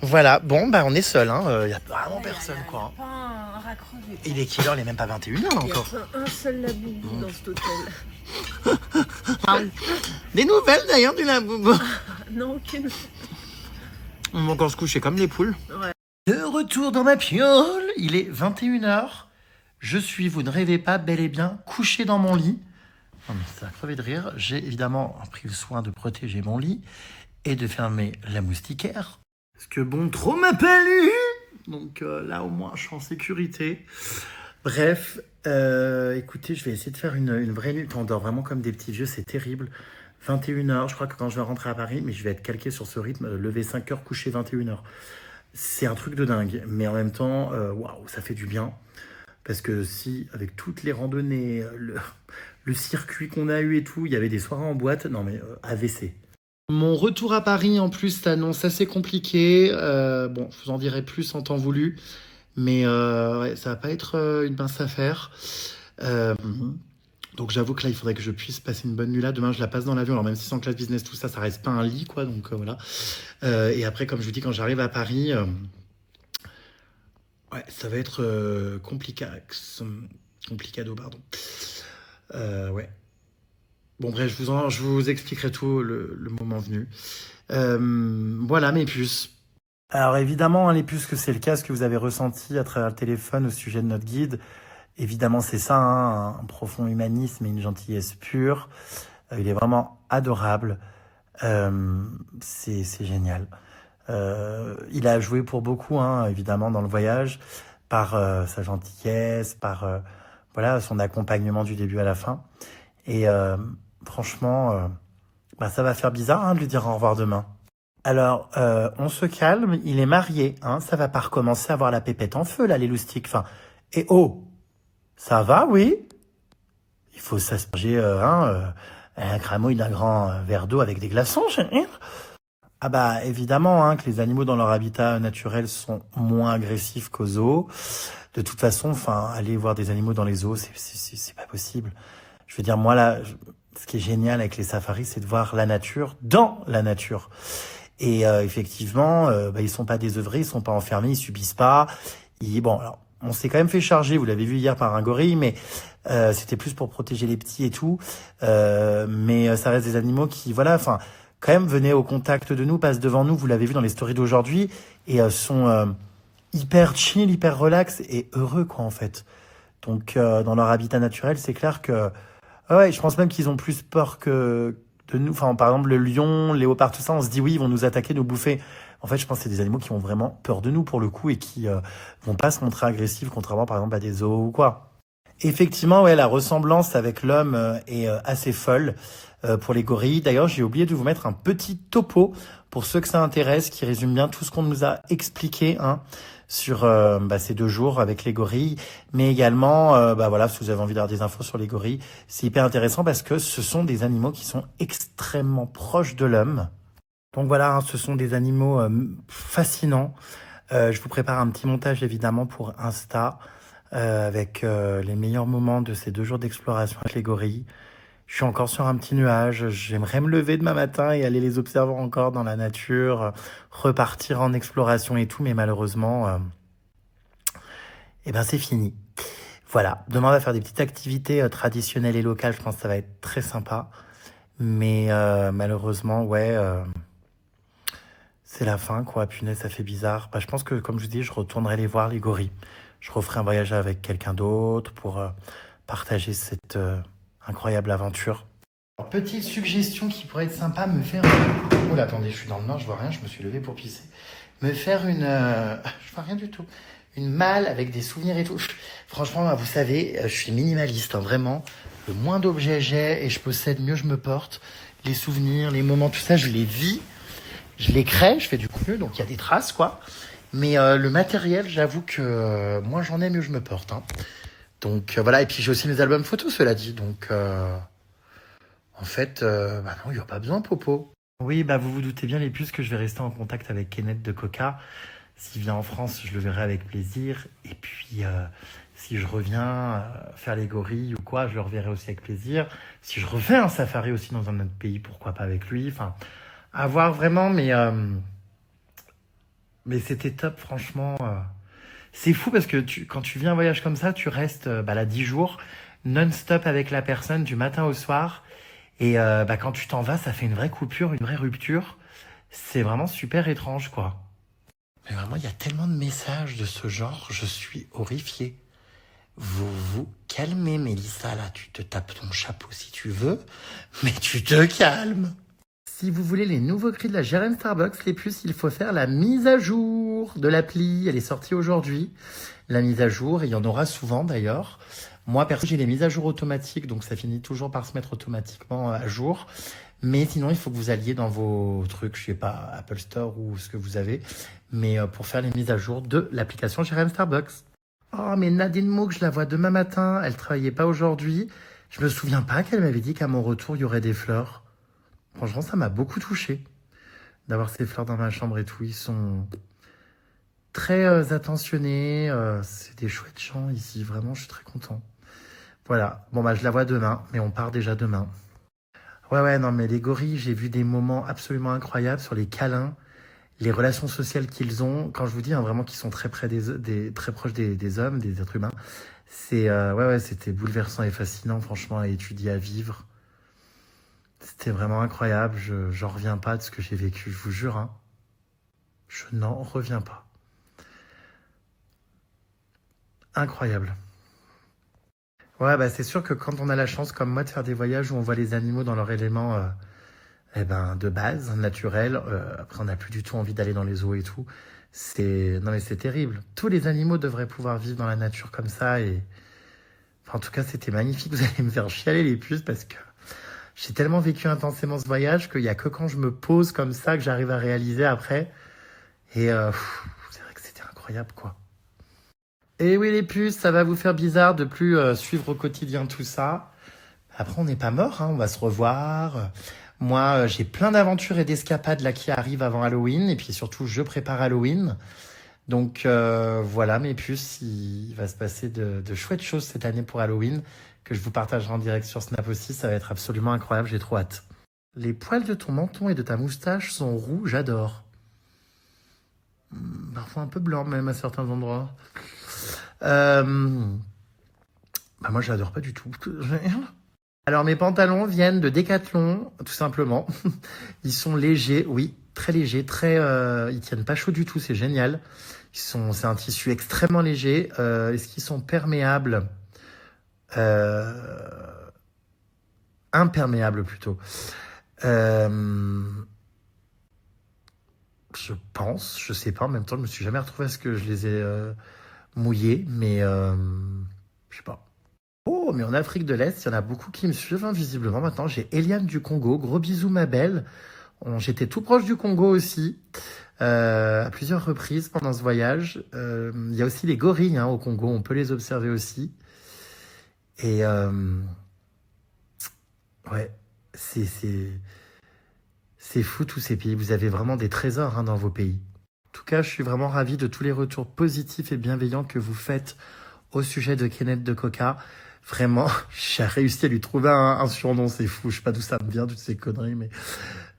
Voilà, bon, bah on est seul, hein. Y a vraiment personne, quoi. Pas un raccroché. Il est quelle heure? Il est même pas 21h Il y a encore. pas un seul laboubou dans cet hôtel. Des nouvelles d'ailleurs du laboubou. Non, aucune. On va encore se coucher comme les poules. Ouais. De retour dans ma piole, il est 21h. Je suis, vous ne rêvez pas, bel et bien couché dans mon lit. Non mais ça a crevé de rire. J'ai évidemment pris le soin de protéger mon lit et de fermer la moustiquaire. Parce que bon, trop m'a pas lu. Donc là au moins je suis en sécurité. Bref, écoutez, je vais essayer de faire une vraie nuit. On dort vraiment comme des petits vieux, c'est terrible. 21h, je crois que quand je vais rentrer à Paris, mais je vais être calqué sur ce rythme, lever 5h, coucher 21h. C'est un truc de dingue, mais en même temps, waouh, ça fait du bien. Parce que si, avec toutes les randonnées, le circuit qu'on a eu et tout, il y avait des soirées en boîte, non mais AVC. Mon retour à Paris, en plus, s'annonce assez compliqué. Bon, je vous en dirai plus en temps voulu. Mais ouais, ça va pas être une mince affaire. Donc j'avoue que là, il faudrait que je puisse passer une bonne nuit là. Demain, je la passe dans l'avion. Alors même si c'est en classe business, tout ça, ça reste pas un lit, quoi. Donc voilà. Et après, comme je vous dis, quand j'arrive à Paris, ouais, ça va être complicado, pardon. Ouais. Bon bref, je vous expliquerai tout le moment venu. Voilà mes puces. Alors évidemment, hein, les puces, que c'est le cas, ce que vous avez ressenti à travers le téléphone au sujet de notre guide. Évidemment, c'est ça, hein, un profond humanisme et une gentillesse pure. Il est vraiment adorable. C'est génial. Il a joué pour beaucoup, hein, évidemment, dans le voyage, par sa gentillesse, par voilà, son accompagnement du début à la fin. Et franchement, bah, ça va faire bizarre, hein, de lui dire au revoir demain. Alors, on se calme, il est marié, hein, ça va pas recommencer à avoir la pépette en feu, là, les loustiques. Enfin, et oh, ça va, oui? Il faut s'asperger un cramouille d'un grand verre d'eau avec des glaçons, chérie. Ah bah, évidemment, hein, que les animaux dans leur habitat naturel sont moins agressifs qu'aux zoos. De toute façon, enfin, aller voir des animaux dans les zoos, c'est pas possible. Je veux dire, moi, là, ce qui est génial avec les safaris, c'est de voir la nature dans la nature. Et effectivement, bah, ils sont pas désœuvrés, ils sont pas enfermés, ils subissent pas. Bon, alors, on s'est quand même fait charger, vous l'avez vu hier, par un gorille, mais c'était plus pour protéger les petits et tout. Mais ça reste des animaux qui, voilà, enfin, quand même venaient au contact de nous, passent devant nous, vous l'avez vu dans les stories d'aujourd'hui, et sont hyper chill, hyper relax et heureux, quoi, en fait. Donc, dans leur habitat naturel, c'est clair que... Ouais, je pense même qu'ils ont plus peur que de nous. Enfin, par exemple, le lion, le léopard, tout ça, on se dit oui, ils vont nous attaquer, nous bouffer. En fait, je pense que c'est des animaux qui ont vraiment peur de nous, pour le coup, et qui vont pas se montrer agressifs, contrairement, par exemple, à des zoos ou quoi. Effectivement, ouais, la ressemblance avec l'homme est assez folle pour les gorilles. D'ailleurs, j'ai oublié de vous mettre un petit topo pour ceux que ça intéresse, qui résume bien tout ce qu'on nous a expliqué, hein, sur ces 2 jours avec les gorilles, mais également, voilà, si vous avez envie d'avoir des infos sur les gorilles, c'est hyper intéressant parce que ce sont des animaux qui sont extrêmement proches de l'homme. Donc voilà, hein, ce sont des animaux fascinants. Je vous prépare un petit montage évidemment pour Insta avec les meilleurs moments de ces 2 jours d'exploration avec les gorilles. Je suis encore sur un petit nuage, j'aimerais me lever demain matin et aller les observer encore dans la nature, repartir en exploration et tout, mais malheureusement, c'est fini. Voilà, demain on va faire des petites activités traditionnelles et locales, je pense que ça va être très sympa. Mais malheureusement, ouais, c'est la fin, quoi. Punaise, ça fait bizarre. Bah, je pense que, comme je vous dis, je retournerai les voir, les gorilles. Je referai un voyage avec quelqu'un d'autre pour partager cette... incroyable aventure. Alors, petite suggestion qui pourrait être sympa, me faire... Oh là, attendez, je suis dans le noir, je vois rien, je me suis levé pour pisser. Me faire une... je vois rien du tout. Une malle avec des souvenirs et tout. Franchement, vous savez, je suis minimaliste, hein, vraiment. Le moins d'objets j'ai et je possède, mieux je me porte. Les souvenirs, les moments, tout ça, je les vis. Je les crée, je fais du contenu, donc il y a des traces, quoi. Mais le matériel, j'avoue que moins j'en ai, mieux je me porte, hein. Donc voilà, et puis j'ai aussi mes albums photos, cela dit. Donc En fait, bah non, il n'y a pas besoin, Popo. Oui, bah vous vous doutez bien, les puces, que je vais rester en contact avec Kenneth de Coca. S'il vient en France, je le verrai avec plaisir. Et puis, si je reviens faire les gorilles ou quoi, je le reverrai aussi avec plaisir. Si je refais un safari aussi dans un autre pays, pourquoi pas avec lui. Enfin, à voir vraiment, mais c'était top, franchement. C'est fou parce que quand tu viens en voyage comme ça, tu restes là 10 jours, non-stop avec la personne du matin au soir. Et quand tu t'en vas, ça fait une vraie coupure, une vraie rupture. C'est vraiment super étrange, quoi. Mais vraiment, il y a tellement de messages de ce genre, je suis horrifié. Vous vous calmez, Mélissa, là, tu te tapes ton chapeau si tu veux, mais tu te calmes. Si vous voulez les nouveaux cris de la GRM Starbucks, les puces, il faut faire la mise à jour de l'appli. Elle est sortie aujourd'hui, la mise à jour, et il y en aura souvent d'ailleurs. Moi, perso, j'ai les mises à jour automatiques, donc ça finit toujours par se mettre automatiquement à jour. Mais sinon, il faut que vous alliez dans vos trucs, je sais pas, Apple Store ou ce que vous avez, mais pour faire les mises à jour de l'application GRM Starbucks. Oh, mais Nadine Mouk, je la vois demain matin, elle travaillait pas aujourd'hui. Je me souviens pas qu'elle m'avait dit qu'à mon retour, il y aurait des fleurs. Franchement, ça m'a beaucoup touché d'avoir ces fleurs dans ma chambre et tout. Ils sont très attentionnés. C'est des chouettes gens ici. Vraiment, je suis très content. Voilà. Bon, je la vois demain, mais on part déjà demain. Ouais, non, mais les gorilles, j'ai vu des moments absolument incroyables sur les câlins, les relations sociales qu'ils ont. Quand je vous dis vraiment qu'ils sont très près très proches des hommes, des êtres humains, c'est c'était bouleversant et fascinant, franchement, à étudier, à vivre. C'était vraiment incroyable. J'en reviens pas de ce que j'ai vécu, je vous jure. Hein. Je n'en reviens pas. Incroyable. Ouais, c'est sûr que quand on a la chance, comme moi, de faire des voyages où on voit les animaux dans leur élément de base, naturel, après on n'a plus du tout envie d'aller dans les zoos et tout. Non mais c'est terrible. Tous les animaux devraient pouvoir vivre dans la nature comme ça. En tout cas, c'était magnifique. Vous allez me faire chialer les puces parce que j'ai tellement vécu intensément ce voyage qu'il n'y a que quand je me pose comme ça que j'arrive à réaliser après. Et c'est vrai que c'était incroyable, quoi. Et oui, les puces, ça va vous faire bizarre de plus suivre au quotidien tout ça. Après, on n'est pas mort, hein, on va se revoir. Moi, j'ai plein d'aventures et d'escapades là qui arrivent avant Halloween. Et puis surtout, je prépare Halloween. Donc voilà, mes puces, il va se passer de chouettes choses cette année pour Halloween, que je vous partagerai en direct sur Snap aussi. Ça va être absolument incroyable, j'ai trop hâte. Les poils de ton menton et de ta moustache sont roux, j'adore. Parfois un peu blanc même à certains endroits. Moi, je l'adore pas du tout. Alors, mes pantalons viennent de Decathlon, tout simplement. Ils sont légers, oui, très légers, ils tiennent pas chaud du tout, c'est génial. C'est un tissu extrêmement léger. Est-ce qu'ils sont perméables? Imperméables plutôt. Je pense, je sais pas. En même temps, je me suis jamais retrouvé à ce que je les ai mouillés, mais je sais pas. Oh, mais en Afrique de l'Est, il y en a beaucoup qui me suivent, hein, visiblement. Maintenant, j'ai Eliane du Congo. Gros bisous, ma belle. J'étais tout proche du Congo aussi, à plusieurs reprises pendant ce voyage. Il y a aussi les gorilles au Congo, on peut les observer aussi. Et ouais, c'est fou tous ces pays. Vous avez vraiment des trésors dans vos pays. En tout cas, je suis vraiment ravi de tous les retours positifs et bienveillants que vous faites au sujet de Kenneth de Coca. Vraiment, j'ai réussi à lui trouver un surnom, c'est fou. Je sais pas d'où ça me vient, toutes ces conneries,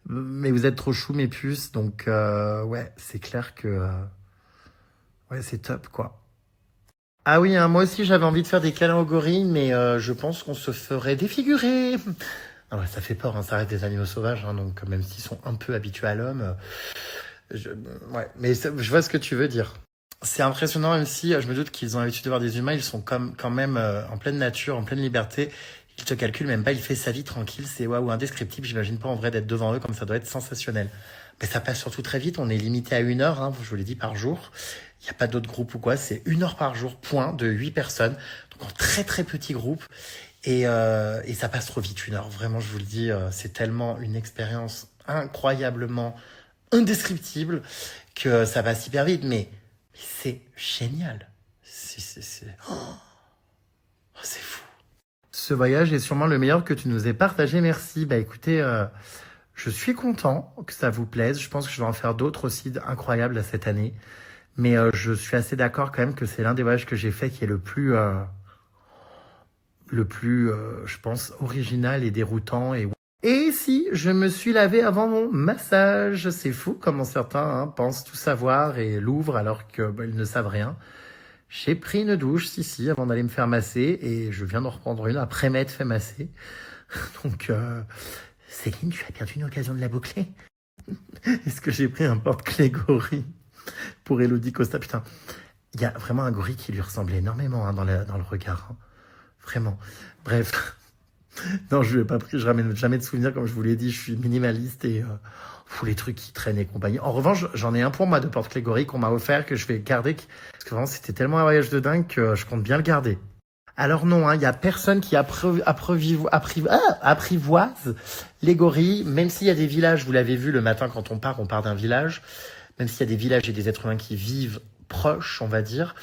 mais vous êtes trop chou, mes puces. Donc, ouais, c'est clair que ouais, c'est top, quoi. Ah oui, moi aussi, j'avais envie de faire des câlins aux gorilles, mais je pense qu'on se ferait défigurer. Ah ouais, ça fait peur, ça reste des animaux sauvages, donc même s'ils sont un peu habitués à l'homme, ouais, mais je vois ce que tu veux dire. C'est impressionnant, même si je me doute qu'ils ont l'habitude de voir des humains, ils sont quand même en pleine nature, en pleine liberté. Ils te calculent même pas, il fait sa vie tranquille, c'est waouh, indescriptible. J'imagine pas en vrai d'être devant eux comme ça doit être sensationnel. Mais ça passe surtout très vite, on est limité à 1 heure, je vous l'ai dit, par jour. Il n'y a pas d'autres groupes ou quoi, c'est 1 heure par jour, point, de 8 personnes. Donc en très très petit groupe. Et ça passe trop vite, 1 heure. Vraiment, je vous le dis, c'est tellement une expérience incroyablement indescriptible que ça passe hyper vite. Mais c'est génial. C'est fou. Ce voyage est sûrement le meilleur que tu nous aies partagé. Merci. Bah écoutez, je suis content que ça vous plaise. Je pense que je vais en faire d'autres aussi incroyables cette année. Mais je suis assez d'accord quand même que c'est l'un des voyages que j'ai fait qui est le plus, je pense, original et déroutant. Et si je me suis lavé avant mon massage, c'est fou comment certains pensent tout savoir et l'ouvrent alors qu'ils ne savent rien. J'ai pris une douche, si, avant d'aller me faire masser et je viens d'en reprendre une après m'être fait masser. Donc, Céline, tu as perdu une occasion de la boucler. Est-ce que j'ai pris un porte-clés gorille pour Elodie Costa? Putain, il y a vraiment un gorille qui lui ressemblait énormément dans le regard. Vraiment. Bref. Non, je lui ai pas pris, je ramène jamais de souvenirs, comme je vous l'ai dit, je suis minimaliste et les trucs qui traînent et compagnie. En revanche, j'en ai un pour moi de porte-clés gorille qu'on m'a offert, que je vais garder, parce que vraiment c'était tellement un voyage de dingue que je compte bien le garder. Alors non, il y a personne qui apprivoise les gorilles, même s'il y a des villages, vous l'avez vu le matin quand on part d'un village, même s'il y a des villages et des êtres humains qui vivent proches, on va dire.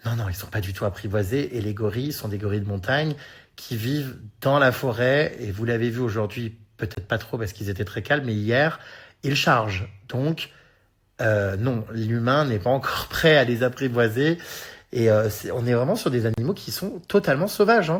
Non, ils sont pas du tout apprivoisés et les gorilles sont des gorilles de montagne qui vivent dans la forêt, et vous l'avez vu aujourd'hui, peut-être pas trop parce qu'ils étaient très calmes, mais hier, ils chargent. Donc, non, l'humain n'est pas encore prêt à les apprivoiser, et on est vraiment sur des animaux qui sont totalement sauvages.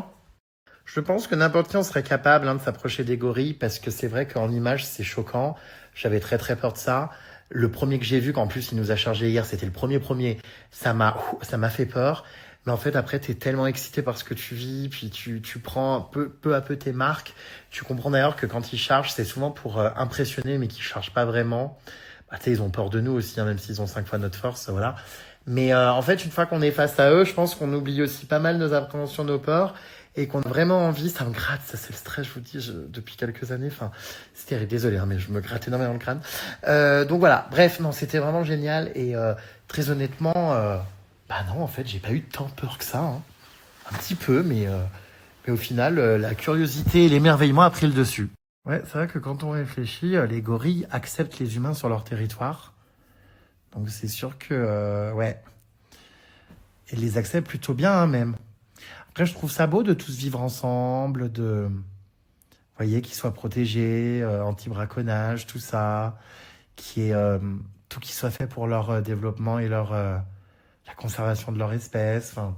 Je pense que n'importe qui en serait capable de s'approcher des gorilles, parce que c'est vrai qu'en image, c'est choquant. J'avais très très peur de ça. Le premier que j'ai vu, qu'en plus il nous a chargé hier, c'était le premier, ça m'a fait peur. Mais en fait, après, t'es tellement excité par ce que tu vis, puis tu prends peu à peu tes marques. Tu comprends d'ailleurs que quand ils chargent, c'est souvent pour impressionner, mais qu'ils chargent pas vraiment. Bah, ils ont peur de nous aussi, même s'ils ont 5 fois notre force, voilà. Mais en fait, une fois qu'on est face à eux, je pense qu'on oublie aussi pas mal nos appréhensions, nos peurs, et qu'on a vraiment envie, ça me gratte, ça c'est le stress, je vous dis, depuis quelques années, enfin, c'est terrible, désolé, mais je me gratte énormément le crâne. Donc voilà, bref, non, c'était vraiment génial, et très honnêtement... Bah non, en fait, j'ai pas eu tant peur que ça. Un petit peu, mais au final, la curiosité et l'émerveillement a pris le dessus. Ouais, c'est vrai que quand on réfléchit, les gorilles acceptent les humains sur leur territoire. Donc c'est sûr que, ouais, ils les acceptent plutôt bien, même. Après, je trouve ça beau de tous vivre ensemble, vous voyez, qu'ils soient protégés, anti-braconnage, tout ça, tout qui soit fait pour leur développement et la conservation de leur espèce. Enfin,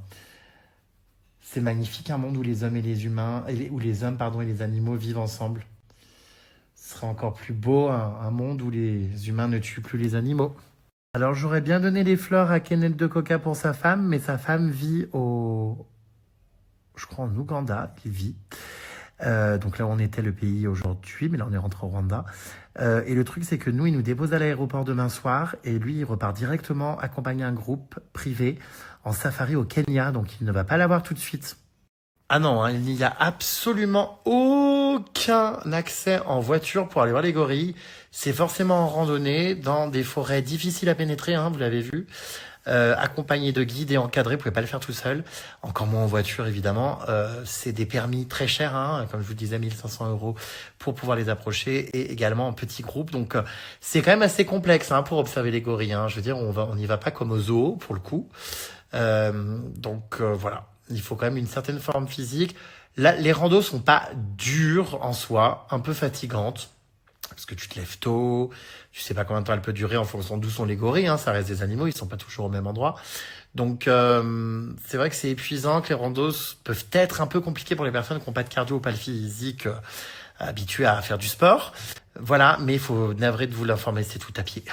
c'est magnifique, un monde où les hommes et les humains, où les hommes, et les animaux vivent ensemble. Ce serait encore plus beau, un monde où les humains ne tuent plus les animaux. Alors, j'aurais bien donné les fleurs à Kenneth de Coca pour sa femme, mais sa femme vit je crois en Ouganda, il vit. Donc là, on était le pays aujourd'hui, mais là, on est rentré au Rwanda. Et le truc, c'est que nous, il nous dépose à l'aéroport demain soir, et lui, il repart directement accompagner un groupe privé en safari au Kenya, donc il ne va pas l'avoir tout de suite. Ah non, il n'y a absolument aucun accès en voiture pour aller voir les gorilles. C'est forcément en randonnée, dans des forêts difficiles à pénétrer, vous l'avez vu. Accompagné de guides et encadré, vous pouvez pas le faire tout seul, encore moins en voiture évidemment. C'est des permis très chers, comme je vous disais, 1 500 € pour pouvoir les approcher, et également en petit groupe. Donc c'est quand même assez complexe pour observer les gorilles. Je veux dire, on n'y va pas comme au zoo pour le coup. Donc voilà, il faut quand même une certaine forme physique. Là, les randos sont pas durs en soi, un peu fatigantes, parce que tu te lèves tôt, tu sais pas combien de temps elle peut durer en fonction d'où sont les gorilles, ça reste des animaux, ils sont pas toujours au même endroit. Donc c'est vrai que c'est épuisant, que les randos peuvent être un peu compliqués pour les personnes qui n'ont pas de cardio ou pas le physique habituées à faire du sport. Voilà, mais il faut navré de vous l'informer, c'est tout à pied.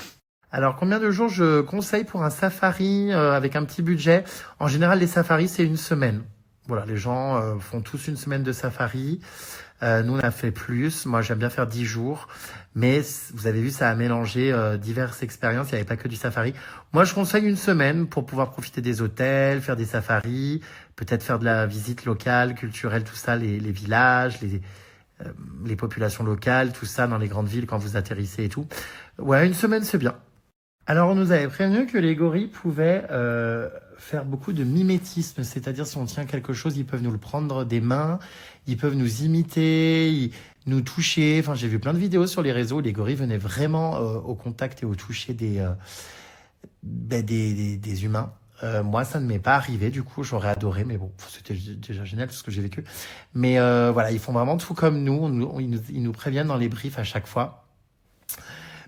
Alors, combien de jours je conseille pour un safari avec un petit budget? En général, les safaris, c'est 1 semaine. Voilà, les gens font tous 1 semaine de safari. Nous, on a fait plus. Moi, j'aime bien faire 10 jours. Mais vous avez vu, ça a mélangé diverses expériences. Il n'y avait pas que du safari. Moi, je conseille 1 semaine pour pouvoir profiter des hôtels, faire des safaris, peut-être faire de la visite locale, culturelle, tout ça, les villages, les populations locales, tout ça dans les grandes villes quand vous atterrissez et tout. Ouais, 1 semaine, c'est bien. Alors, on nous avait prévenu que les gorilles pouvaient faire beaucoup de mimétisme, c'est-à-dire si on tient quelque chose, ils peuvent nous le prendre des mains, ils peuvent nous imiter, nous toucher. Enfin, j'ai vu plein de vidéos sur les réseaux où les gorilles venaient vraiment au contact et au toucher des humains. Moi, ça ne m'est pas arrivé, du coup, j'aurais adoré, mais bon, c'était déjà génial tout ce que j'ai vécu. Mais voilà, ils font vraiment tout comme nous, ils nous préviennent dans les briefs à chaque fois.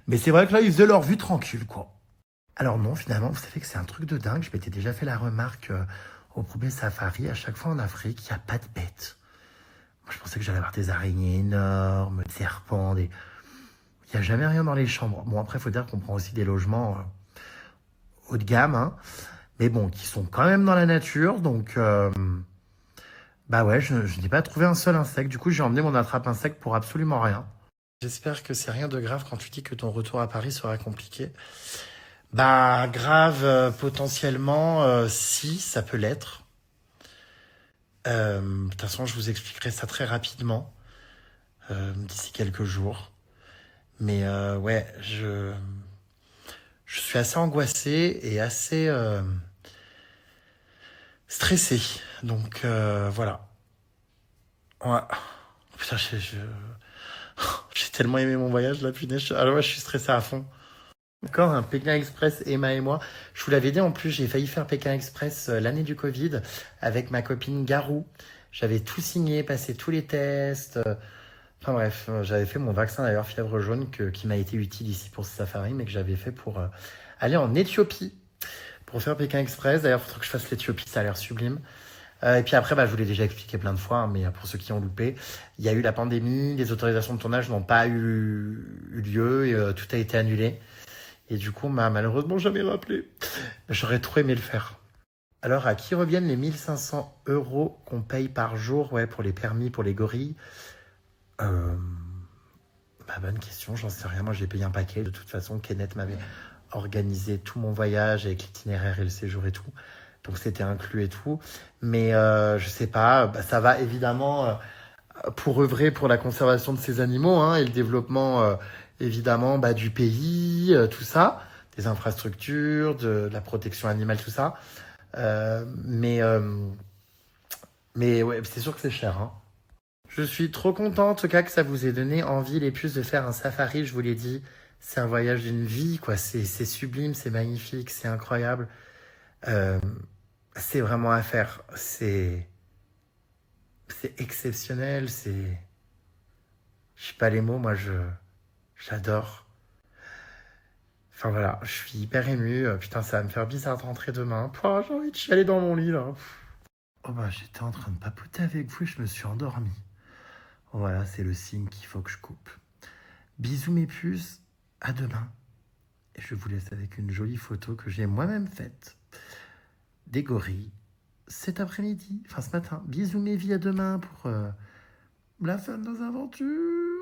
Mais c'est vrai que là, ils faisaient leur vue tranquille, quoi. Alors non, finalement, vous savez que c'est un truc de dingue. Je m'étais déjà fait la remarque au premier safari, à chaque fois en Afrique, il n'y a pas de bêtes. Moi, je pensais que j'allais avoir des araignées énormes, des serpents, Il n'y a jamais rien dans les chambres. Bon, après, il faut dire qu'on prend aussi des logements haut de gamme, hein. Mais bon, qui sont quand même dans la nature, donc bah ouais, je n'ai pas trouvé un seul insecte. Du coup, j'ai emmené mon attrape-insecte pour absolument rien. J'espère que c'est rien de grave quand tu dis que ton retour à Paris sera compliqué. Bah grave, potentiellement, si, ça peut l'être. De toute façon, je vous expliquerai ça très rapidement, d'ici quelques jours. Mais ouais, je suis assez angoissé et assez stressé. Donc voilà. Ouais. Putain, j'ai tellement aimé mon voyage là, punaise. Alors ouais, je suis stressé à fond. Encore un Pékin Express, Emma et moi. Je vous l'avais dit en plus, j'ai failli faire Pékin Express l'année du Covid avec ma copine Garou. J'avais tout signé, passé tous les tests. Enfin bref, j'avais fait mon vaccin d'ailleurs, fièvre jaune, qui m'a été utile ici pour ce safari, mais que j'avais fait pour aller en Éthiopie pour faire Pékin Express. D'ailleurs, il faudrait que je fasse l'Éthiopie, ça a l'air sublime. Et puis après, bah, je vous l'ai déjà expliqué plein de fois, hein, mais pour ceux qui ont loupé, il y a eu la pandémie, les autorisations de tournage n'ont pas eu lieu, et tout a été annulé. Et du coup, on m'a malheureusement jamais rappelé. J'aurais trop aimé le faire. Alors, à qui reviennent les 1500 € qu'on paye par jour, ouais, pour les permis, pour les gorilles? Bah, bonne question, j'en sais rien. Moi, j'ai payé un paquet. De toute façon, Kenneth m'avait organisé tout mon voyage avec l'itinéraire et le séjour et tout. Donc, c'était inclus et tout. Mais je sais pas, bah, ça va évidemment pour œuvrer pour la conservation de ces animaux, hein, et le développement, évidemment, bah, du pays, tout ça, des infrastructures, de la protection animale, tout ça. Mais ouais, c'est sûr que c'est cher, hein. Je suis trop content, en tout cas, que ça vous ait donné envie, les puces, de faire un safari. Je vous l'ai dit, c'est un voyage d'une vie, quoi. C'est sublime, c'est magnifique, c'est incroyable. C'est vraiment à faire. C'est exceptionnel, je sais pas les mots, moi, j'adore. Enfin voilà, je suis hyper ému. Putain, ça va me faire bizarre de rentrer demain. Pouah, j'ai envie de chialer dans mon lit, là. Oh bah, j'étais en train de papoter avec vous et je me suis endormi. Voilà, c'est le signe qu'il faut que je coupe. Bisous mes puces, à demain. Et je vous laisse avec une jolie photo que j'ai moi-même faite des gorilles cet après-midi, enfin ce matin. Bisous mes vies, à demain pour la fin de nos aventures.